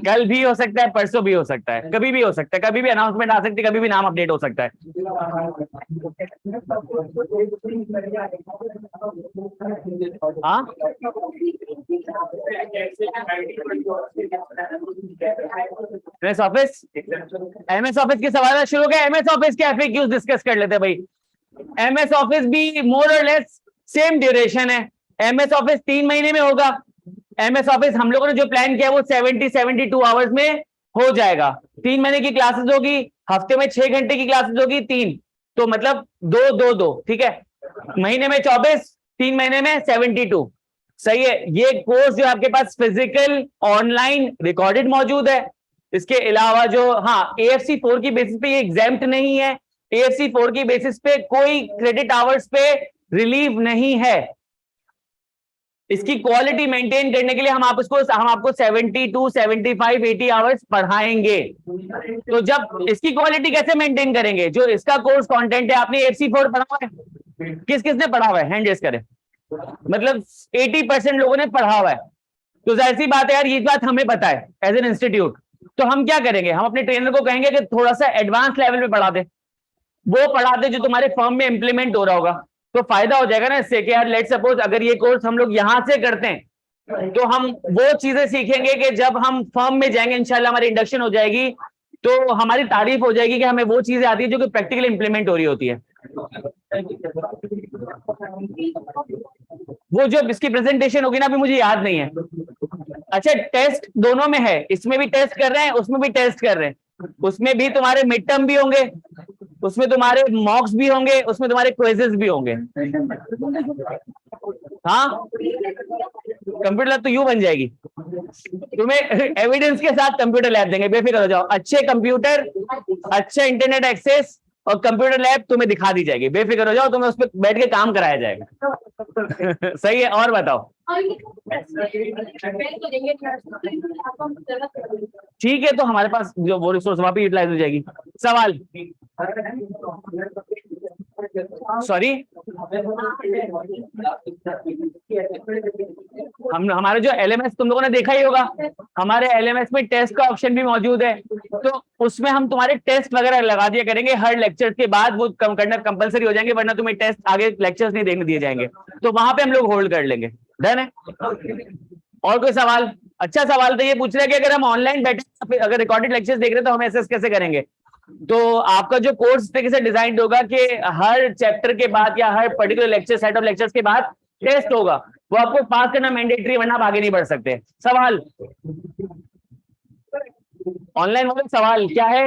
कल भी हो सकता है, परसों भी हो सकता है, कभी भी हो सकता है, कभी भी अनाउंसमेंट आ सकती है, कभी भी नाम अपडेट हो सकता है। हाँ, MS ऑफिस, MS ऑफिस के सवाल शुरू हो गए। MS ऑफिस के FAQs डिस्कस कर लेते हैं भाई। MS ऑफिस भी मोर और लेस सेम ड्यूरेशन है। MS ऑफिस 3 महीने में होगा। MS ऑफिस हम लोगों ने जो प्लान किया वो 72 आवर्स में हो जाएगा। 3 महीने की क्लासेस होगी, हफ्ते में 6 घंटे की क्लासेस होगी, 3 तो मतलब 2 ठीक है। महीने में 24, 3 महीने में 72, सही है। ये कोर्स जो आपके पास फिजिकल, ऑनलाइन, रिकॉर्डेड मौजूद है। इसके अलावा जो, हाँ, AFC 4 की बेसिस पे ये एग्जाम्प्ट नहीं है, AFC 4 की बेसिस पे कोई क्रेडिट आवर्स पे रिलीव नहीं है। इसकी क्वालिटी मेंटेन करने के लिए हम आपको 72, 75, 80 आवर्स पढ़ाएंगे। तो जब इसकी क्वालिटी कैसे मेंटेन करेंगे? जो इसका कोर्स कंटेंट है, आपने AFC 4 पढ़ा हुआ है? किस किसने पढ़ा हुआ है? हैंड रेज करें। मतलब 80% लोगों ने पढ़ा हुआ है। तो जाहिर सी बात है यार, ये बात हमें पता है एज एन इंस्टीट्यूट। तो हम क्या करेंगे? हम अपने ट्रेनर को कहेंगे कि थोड़ा सा एडवांस लेवल पे पढ़ा दे, वो पढ़ा दे जो तुम्हारे फर्म में इंप्लीमेंट हो रहा होगा। तो फायदा हो जाएगा ना इससे कि यार लेट सपोज अगर ये कोर्स हम लोग यहां से करते हैं तो हम वो चीजें सीखेंगे कि जब हम फर्म में जाएंगे इंशाल्लाह हमारी इंडक्शन हो जाएगी तो हमारी तारीफ हो जाएगी कि हमें वो चीजें आती है जो कि प्रैक्टिकली इंप्लीमेंट हो रही होती है। वो जो इसकी प्रेजेंटेशन होगी ना, अभी मुझे याद नहीं है। अच्छा, टेस्ट दोनों में है, इसमें भी टेस्ट कर रहे हैं, उसमें भी टेस्ट कर रहे हैं। उसमें भी तुम्हारे मिड टर्म भी होंगे, उसमें तुम्हारे मॉक्स भी होंगे, उसमें तुम्हारे क्विजेस भी होंगे। हाँ, कंप्यूटर लैब तो यूं बन जाएगी, तुम्हें एविडेंस के साथ कंप्यूटर लैब देंगे, बेफिक्र हो जाओ। अच्छे कंप्यूटर, अच्छा इंटरनेट एक्सेस और कंप्यूटर लैब तुम्हें दिखा दी जाएगी, बेफिक्र हो जाओ, तुम्हें उस पर बैठ के काम कराया जाएगा। सही है, और बताओ। ठीक है, तो हमारे पास जो वो रिसोर्स वहां पे यूटिलाइज हो जाएगी। सवाल? सॉरी, हमारे जो LMS तुम लोगों ने देखा ही होगा, हमारे LMS में टेस्ट का ऑप्शन भी मौजूद है। तो उसमें हम तुम्हारे टेस्ट वगैरह लगा दिया करेंगे हर लेक्चर के बाद, वो करना कंपलसरी हो जाएंगे, वरना तुम्हें टेस्ट आगे लेक्चर्स नहीं देखने दिए जाएंगे। तो वहां पे हम लोग होल्ड कर लेंगे। डन है? और कोई सवाल? अच्छा सवाल तो ये पूछ रहे हैं कि अगर हम ऑनलाइन बैठे, अगर रिकॉर्डेड लेक्चर्स देख रहे हैं तो हम एसेस कैसे करेंगे? तो आपका जो कोर्स इस तरीके से डिजाइन होगा कि हर चैप्टर के बाद या हर particular lecture, set of lectures के बाद टेस्ट होगा, वो आपको पास करना मैंडेटरी, वरना आप आगे नहीं बढ़ सकते। सवाल? ऑनलाइन वाले सवाल क्या है?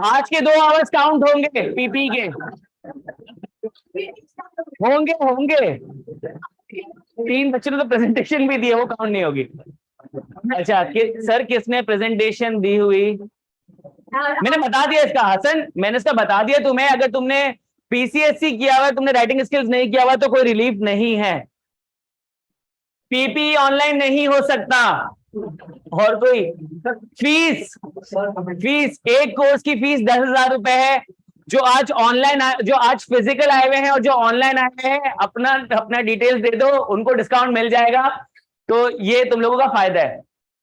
आज के 2 आवर्स काउंट होंगे पीपी के? होंगे 3 बच्चों ने तो प्रेजेंटेशन भी दी है, वो काउंट नहीं होगी। अच्छा, सर किसने प्रेजेंटेशन दी हुई? मैंने बता दिया इसका, हसन मैंने इसका बता दिया तुम्हें। अगर तुमने PCSC किया हुआ है, तुमने राइटिंग स्किल्स नहीं किया हुआ तो कोई रिलीफ नहीं है। पीपी ऑनलाइन नहीं हो सकता। और कोई फीस एक कोर्स की फीस 10,000 रुपए है। जो आज ऑनलाइन, जो आज फिजिकल आए हुए हैं और जो ऑनलाइन आए हुए हैं, अपना डिटेल्स दे दो, उनको डिस्काउंट मिल जाएगा। तो ये तुम लोगों का फायदा है।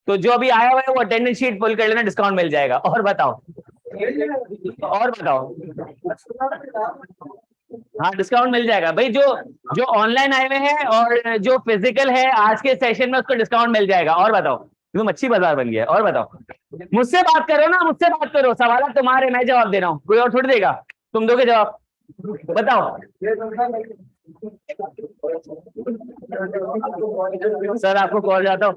तो जो अभी आया हुआ है वो अटेंडेंस शीट फुल कर लेना, डिस्काउंट मिल जाएगा। और बताओ, हाँ डिस्काउंट मिल जाएगा भाई। जो ऑनलाइन आए हुए हैं और जो फिजिकल है आज के सेशन में, उसको डिस्काउंट मिल जाएगा। और बताओ, तुम अच्छी बाजार बन गया। और बताओ, मुझसे बात करो ना, मुझसे बात करो, सवाल तुम्हारे, मैं जवाब दे रहा हूँ, कोई और थोड़ी देगा। तुम दोगे जवाब? बताओ। सर आपको कॉल जाता हूँ,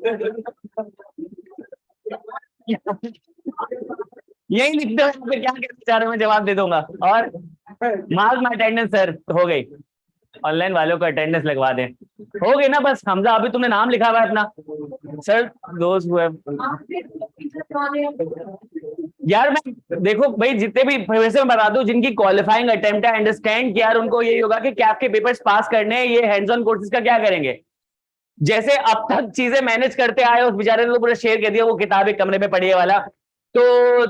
यही लिखते हो फिर, क्या कहना चाह रहे हो, मैं जवाब दे दूंगा। और मार्क माय अटेंडेंस सर, हो गई। ऑनलाइन वालों को अटेंडेंस लगवा दें, हो गई ना बस। हमजा, अभी तुमने नाम लिखा हुआ है अपना। सर दोस्त हुए यार, मैं देखो भाई, जितने भी फिर से मैं बता दूं, जिनकी क्वालिफाइंग अटेम्प्ट है, अंडरस्टैंड कि यार उनको ये होगा कि कैप के पेपर्स पास करने हैं, ये हैंड्स ऑन कोर्सेज का क्या करेंगे। जैसे अब तक चीजें मैनेज करते आए, उस बेचारे ने तो पूरा शेयर कर दिया, वो किताब एक कमरे में पड़ी है वाला। तो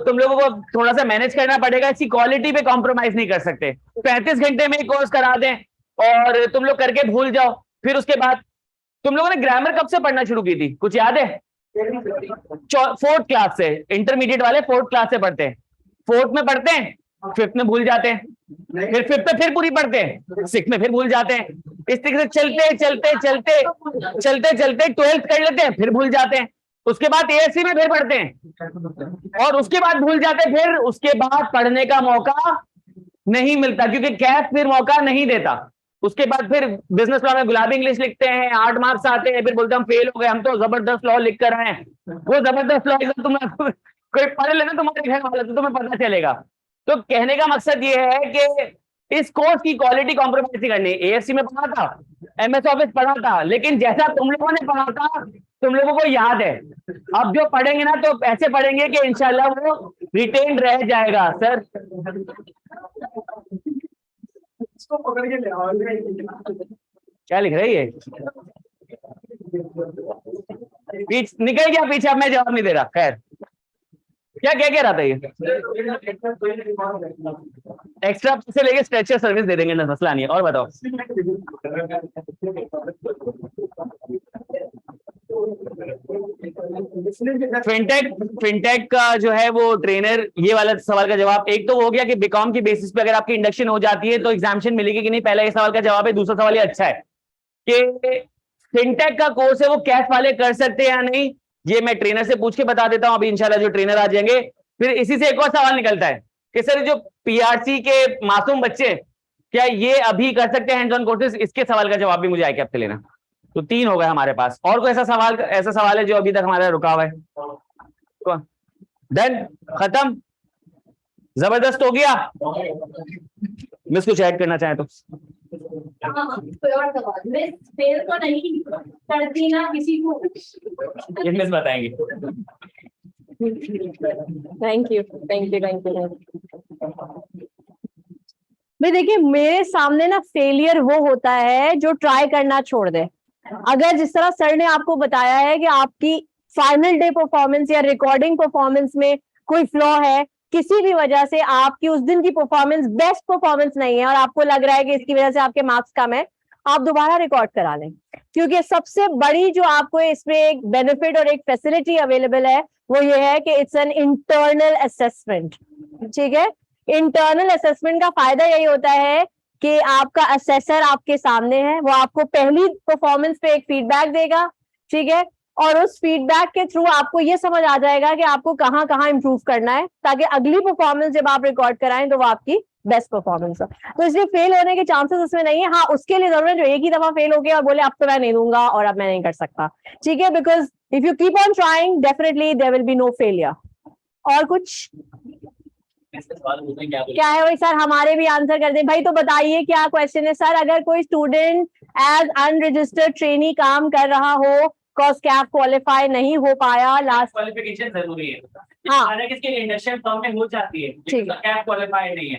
तुम लोगों को थोड़ा सा मैनेज करना पड़ेगा, इसकी क्वालिटी पे कॉम्प्रोमाइज नहीं कर सकते। 35 घंटे में कोर्स करा दें और तुम लोग करके भूल जाओ। फिर उसके बाद तुम लोगों ने ग्रामर कब से पढ़ना शुरू की थी, कुछ याद है? 4th क्लास से। इंटरमीडिएट वाले 4th क्लास से पढ़ते हैं। 4th में पढ़ते हैं, 5th में भूल जाते हैं, फिर 5th में फिर पूरी पढ़ते हैं, 6th में फिर भूल जाते हैं। इस तरीके से चलते चलते 12th कर लेते हैं, फिर भूल जाते हैं। उसके बाद ASC में फिर पढ़ते हैं और उसके बाद भूल जाते हैं। फिर उसके बाद पढ़ने का मौका नहीं मिलता, क्योंकि कैफ फिर मौका नहीं देता। उसके बाद फिर बिजनेस लॉ में गुलाबी इंग्लिश लिखते हैं, 8 मार्क्स आते हैं, फिर बोलते हैं हम फेल हो गए, हम तो जबरदस्त लॉ लिख कर आए हैं। वो जबरदस्त लॉ एकदम तुम कोई पढ़ लेना तुम्हारे घर वाला तो तुम्हें पता चलेगा। तो कहने का मकसद ये है कि इस कोर्स की क्वालिटी कॉम्प्रोमाइज नहीं करनी। AFC में पढ़ा था, MS ऑफिस पढ़ा था, लेकिन जैसा तुम लोगों ने पढ़ा था तुम लोगों को याद है। अब जो पढ़ेंगे ना तो ऐसे पढ़ेंगे कि इंशाल्लाह वो रिटेन रह जाएगा। सर क्या लिख रही है? निकल गया पीछे, अब मैं जवाब नहीं दे रहा। खैर क्या कह रहा था ये? एक्स्ट्रा से लेके स्ट्रेचर सर्विस दे देंगे ना, मसला नहीं है। और बताओ। फिनटेक का जो है वो ट्रेनर, ये वाला सवाल का जवाब एक तो हो गया कि बीकॉम की बेसिस पे अगर आपकी इंडक्शन हो जाती है तो एग्जामिनेशन मिलेगी कि नहीं, पहला ये सवाल का जवाब है। दूसरा सवाल ये अच्छा है कि फिनटेक का कोर्स है वो कैफ वाले कर सकते हैं या नहीं, ये मैं ट्रेनर से पूछ के बता देता हूं। अभी इंशाल्लाह जो ट्रेनर आ जाएंगे। फिर इसी से एक और सवाल निकलता है कि सर जो पीआरसी के मासूम बच्चे क्या ये अभी कर सकते हैं हैंड्स ऑन कोर्सेज? इसके सवाल का जवाब भी मुझे आईकैप से लेना। तो 3 हो गए हमारे पास। और कोई ऐसा सवाल है जो अभी तक हमारा रुका हुआ है? डन, खत्म, जबरदस्त हो गया। मिस कुछ ऐड करना चाहे तो? कोई और सवाल? मिस फेल तो नहीं कर दी ना किसी को? ये मिस बताएंगे। Thank you. भाई देखिए, मेरे सामने ना फेलियर वो होता है जो ट्राई करना छोड़ दे। अगर जिस तरह सर ने आपको बताया है कि आपकी फाइनल डे परफॉर्मेंस या रिकॉर्डिंग परफॉर्मेंस में कोई फ्लॉ है, किसी भी वजह से आपकी उस दिन की परफॉर्मेंस बेस्ट परफॉर्मेंस नहीं है और आपको लग रहा है कि इसकी वजह से आपके मार्क्स कम है, आप दोबारा रिकॉर्ड करा लें। क्योंकि सबसे बड़ी जो आपको इसमें एक बेनिफिट और एक फैसिलिटी अवेलेबल है वो ये है कि इट्स एन इंटरनल असेसमेंट। ठीक है, इंटरनल असेसमेंट का फायदा यही होता है कि आपका असेसर आपके सामने है, वो आपको पहली परफॉर्मेंस पे एक फीडबैक देगा। ठीक है, और उस फीडबैक के थ्रू आपको ये समझ आ जाएगा कि आपको कहाँ कहाँ इंप्रूव करना है, ताकि अगली परफॉर्मेंस जब आप रिकॉर्ड कराएं तो वो आपकी बेस्ट परफॉर्मेंस हो। तो इसलिए फेल होने के चांसेस इसमें नहीं है। हाँ, उसके लिए जरूर है जो एक ही दफा फेल हो गया और बोले अब तो मैं नहीं दूंगा और अब मैं नहीं कर सकता। ठीक है, because if you keep on trying definitely there will be no failure. और कुछ क्या है भाई? सर हमारे भी आंसर कर दें भाई। तो बताइए क्या क्वेश्चन है सर? अगर कोई स्टूडेंट एज अनरजिस्टर्ड ट्रेनी काम कर रहा हो, कॉस कैप क्वालिफाई नहीं हो पाया, लास्ट क्वालिफिकेशन जरूरी है। हाँ, किसके लिए इंडक्शन फॉर्म में हो जाती है, ठीक है, कैप क्वालिफाई नहीं है,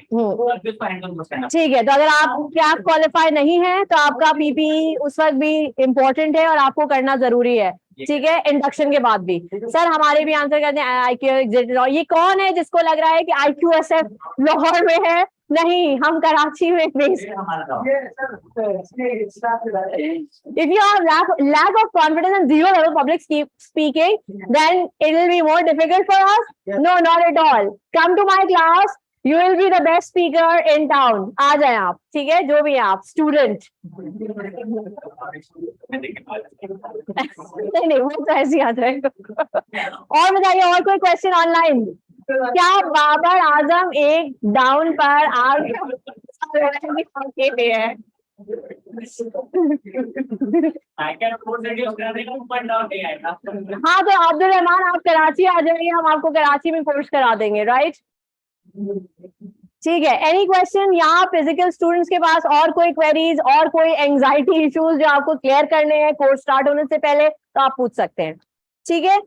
ठीक है। तो अगर आप कैप क्वालिफाई नहीं है तो आपका पीपी उस वक्त भी इम्पोर्टेंट है और आपको करना जरूरी है। ठीक है, इंडक्शन के बाद भी। सर हमारे भी आंसर करते हैं IQ एग्जिट। ये कौन है जिसको लग रहा है कि IQSF लाहौर में है? नहीं, हम कराची में based. If you have lack of confidence and zero level public speaking, then it will be more difficult for us. No, not at all. Come to my class. You will be the best speaker in town. आ जाए आप। ठीक है, जो भी है आप student. नहीं, वो तो ऐसे आ जाएगा। और बताइए, और कोई क्वेश्चन ऑनलाइन? क्या बाबर आजम एक डाउन पर आ है? हाँ, तो अब्दुल रहमान आप कराची आ जाइए, हम आपको कराची में कोर्स करा देंगे। राइट, ठीक है। एनी क्वेश्चन यहाँ फिजिकल स्टूडेंट्स के पास? और कोई क्वेरीज और कोई एंजाइटी इश्यूज जो आपको क्लियर करने हैं कोर्स स्टार्ट होने से पहले, तो आप पूछ सकते हैं। ठीक है,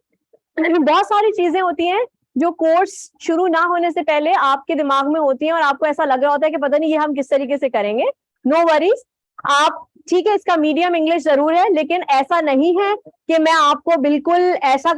बहुत सारी चीजें होती हैं जो कोर्स शुरू ना होने से पहले आपके दिमाग में होती हैं और आपको ऐसा लग रहा होता है कि पता नहीं ये हम किस तरीके से करेंगे। नो वरीज, आप ठीक है, इसका मीडियम इंग्लिश जरूर है, लेकिन ऐसा नहीं है कि मैं आपको बिल्कुल ऐसा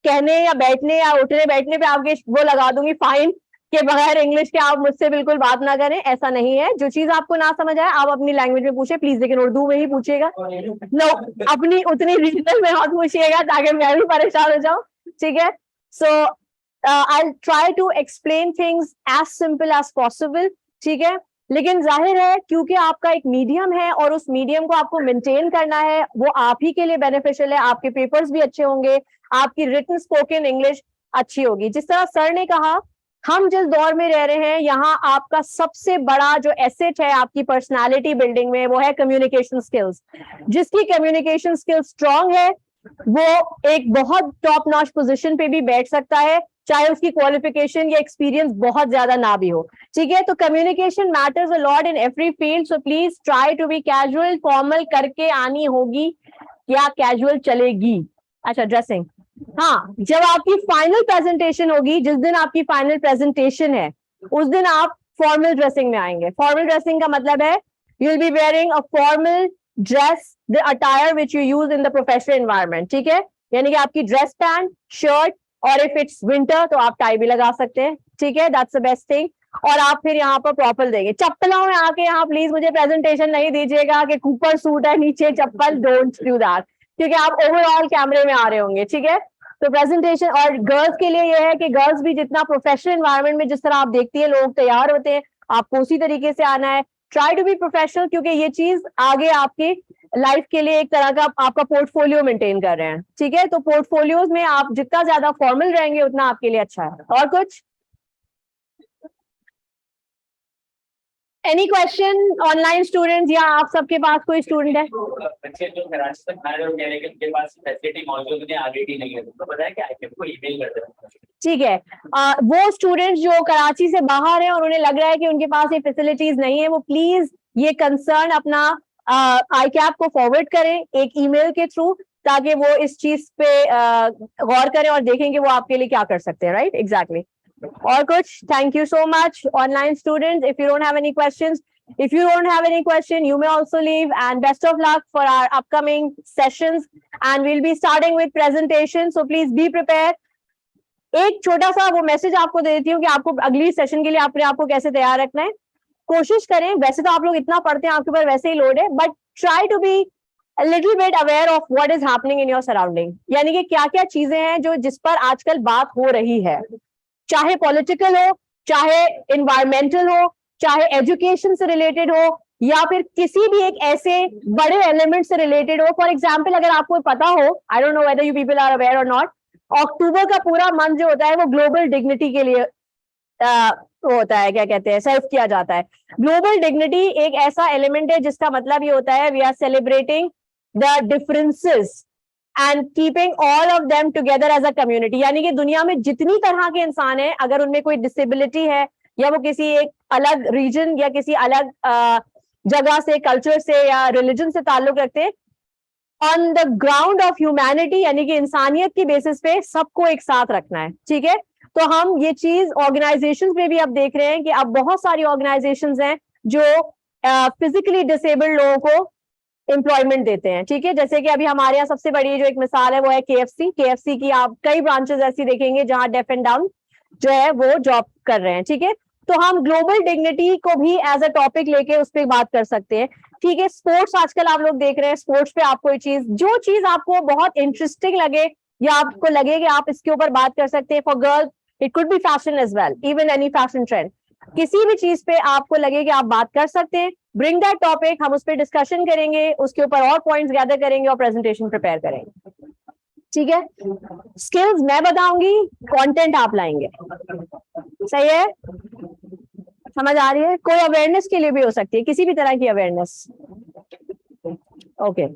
कहने या बैठने या उठने बैठने पे आपके वो लगा दूंगी फाइन के बगैर इंग्लिश के आप मुझसे बिल्कुल बात ना करें। ऐसा नहीं है। जो चीज आपको ना समझ आए आप अपनी लैंग्वेज में पूछे प्लीज, लेकिन उर्दू में ही पूछिएगा। नो, अपनी उतनी रीजनल में मत पूछिएगा ताकि मैं भी परेशान हो जाऊं। ठीक है, so I try to explain things as simple as possible. ठीक है, लेकिन जाहिर है क्योंकि आपका एक मीडियम है और उस मीडियम को आपको मेंटेन करना है, वो आप ही के लिए बेनिफिशियल है। आपके पेपर्स भी अच्छे होंगे, आपकी रिटन स्पोकन इंग्लिश अच्छी होगी। जिस तरह सर ने कहा, हम जिस दौर में रह रहे हैं यहाँ आपका सबसे बड़ा जो एसेट है आपकी पर्सनालिटी बिल्डिंग में वो है कम्युनिकेशन स्किल्स। जिसकी कम्युनिकेशन स्किल्स स्ट्रांग है वो एक बहुत टॉप नॉच पोजीशन पे भी बैठ सकता है, चाहे उसकी क्वालिफिकेशन या एक्सपीरियंस बहुत ज्यादा ना भी हो। ठीक है, तो communication matters a lot in every field, so please try to be casual, formal करके आनी होगी। क्या कैजुअल चलेगी? अच्छा, ड्रेसिंग, हाँ, जब आपकी फाइनल प्रेजेंटेशन होगी, जिस दिन आपकी फाइनल प्रेजेंटेशन है, उस दिन आप फॉर्मल ड्रेसिंग में आएंगे। फॉर्मल ड्रेसिंग का मतलब है you will be wearing a formal dress, the attire which you use in the professional environment, ठीक है? यानी कि आपकी ड्रेस पैंट, शर्ट, और इफ इट्स विंटर तो आप टाई भी लगा सकते हैं, ठीक है? That's the best thing. और आप फिर यहाँ पर प्रॉपर देंगे। चप्पलों में आके यहाँ प्लीज मुझे प्रेजेंटेशन नहीं दीजिएगा कि ऊपर सूट है नीचे चप्पल, डोंट डू दैट, क्योंकि आप ओवरऑल कैमरे में आ रहे होंगे, ठीक है? तो प्रेजेंटेशन, और गर्ल्स के लिए ये है कि गर्ल्स भी जितना प्रोफेशनल एनवायरनमेंट में जिस तरह आप देखती है लोग तैयार होते हैं, आपको उसी तरीके से आना है। ट्राई टू बी प्रोफेशनल, क्योंकि ये चीज आगे आपकी लाइफ के लिए एक तरह का आपका पोर्टफोलियो मेंटेन कर रहे हैं, ठीक है? तो पोर्टफोलियोज में आप जितना ज्यादा फॉर्मल रहेंगे उतना आपके लिए अच्छा है। और कुछ एनी क्वेश्चन ऑनलाइन स्टूडेंट्स, या आप सबके पास कोई स्टूडेंट है? बच्चे जो कराची तक आ रहे हो, कह रहे हैं कि उनके पास फैसिलिटी मौजूद है, आगे ही नहीं है, तो बताया कि आईकेएफ को ईमेल कर देना। ठीक है, वो स्टूडेंट्स जो कराची से बाहर हैं और उन्हें लग रहा है कि उनके पास ये फैसिलिटीज नहीं है, वो प्लीज ये कंसर्न अपना आईकैप को फॉरवर्ड करें एक ईमेल के थ्रू, ताकि वो इस चीज पे गौर करें और देखें कि वो आपके लिए क्या कर सकते हैं, राइट? एग्जैक्टली। और कुछ? Thank you so much online students. If you don't have any questions, if you don't have any question, you may also leave, and best of luck for our upcoming sessions, and we'll be starting with presentation, so please be prepared. एक छोटा सा वो message आपको दे देती हूँ कि आपको अगली सेशन के लिए अपने आप को कैसे तैयार रखना है। कोशिश करें, वैसे तो आप लोग इतना पढ़ते हैं, आपके ऊपर वैसे ही लोड है, but try to be a little bit aware of what is happening in your surrounding, यानी कि क्या क्या चीजें हैं जो जिस पर आजकल बात हो रही है, चाहे पॉलिटिकल हो, चाहे इन्वायरमेंटल हो, चाहे एजुकेशन से रिलेटेड हो, या फिर किसी भी एक ऐसे बड़े एलिमेंट से रिलेटेड हो। फॉर एग्जाम्पल, अगर आपको पता हो, I don't know whether you people are aware और नॉट, अक्टूबर का पूरा मंथ जो होता है वो ग्लोबल डिग्निटी के लिए होता है, क्या कहते हैं, सर्व किया जाता है। ग्लोबल डिग्निटी एक ऐसा एलिमेंट है जिसका मतलब ये होता है we are celebrating the differences and keeping all of them together as a community, यानी कि दुनिया में जितनी तरह के इंसान हैं, अगर उनमें कोई डिसेबिलिटी है या वो किसी एक अलग रीजन या किसी अलग जगह से, कल्चर से या रिलीजन से ताल्लुक रखते हैं, on the ground of humanity, यानी कि इंसानियत की बेसिस पे सबको एक साथ रखना है, ठीक है? तो हम ये चीज ऑर्गेनाइजेशंस में भी अब देख रहे हैं कि अब बहुत सारी ऑर्गेनाइजेशंस हैं जो फिजिकली डिसेबल्ड लोगों को एम्प्लॉयमेंट देते हैं, ठीक है? जैसे कि अभी हमारे यहाँ सबसे बड़ी जो एक मिसाल है वो है केएफसी की आप कई ब्रांचेस ऐसी देखेंगे जहां डेफ एंड डम्ब जो है वो जॉब कर रहे हैं, ठीक है? तो हम ग्लोबल डिग्निटी को भी एज अ टॉपिक लेके उस पर बात कर सकते हैं, ठीक है? स्पोर्ट्स आजकल आप लोग देख रहे हैं, स्पोर्ट्स पे आप कोई चीज, जो चीज आपको बहुत इंटरेस्टिंग लगे या आपको लगे कि आप इसके ऊपर बात कर सकते हैं, for girls it could be fashion as well, even any fashion trend, किसी भी चीज पे आपको लगे कि आप बात कर सकते हैं, ब्रिंग दैट टॉपिक, हम उस पर डिस्कशन करेंगे, उसके ऊपर और पॉइंट्स गैदर करेंगे और प्रेजेंटेशन प्रिपेयर करेंगे, ठीक है? स्किल्स मैं बताऊंगी, कंटेंट आप लाएंगे, सही है? समझ आ रही है? कोई अवेयरनेस के लिए भी हो सकती है, किसी भी तरह की awareness. Okay,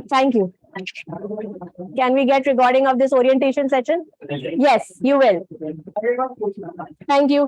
thank you. Can we get recording of this orientation session? Yes, you will. Thank you.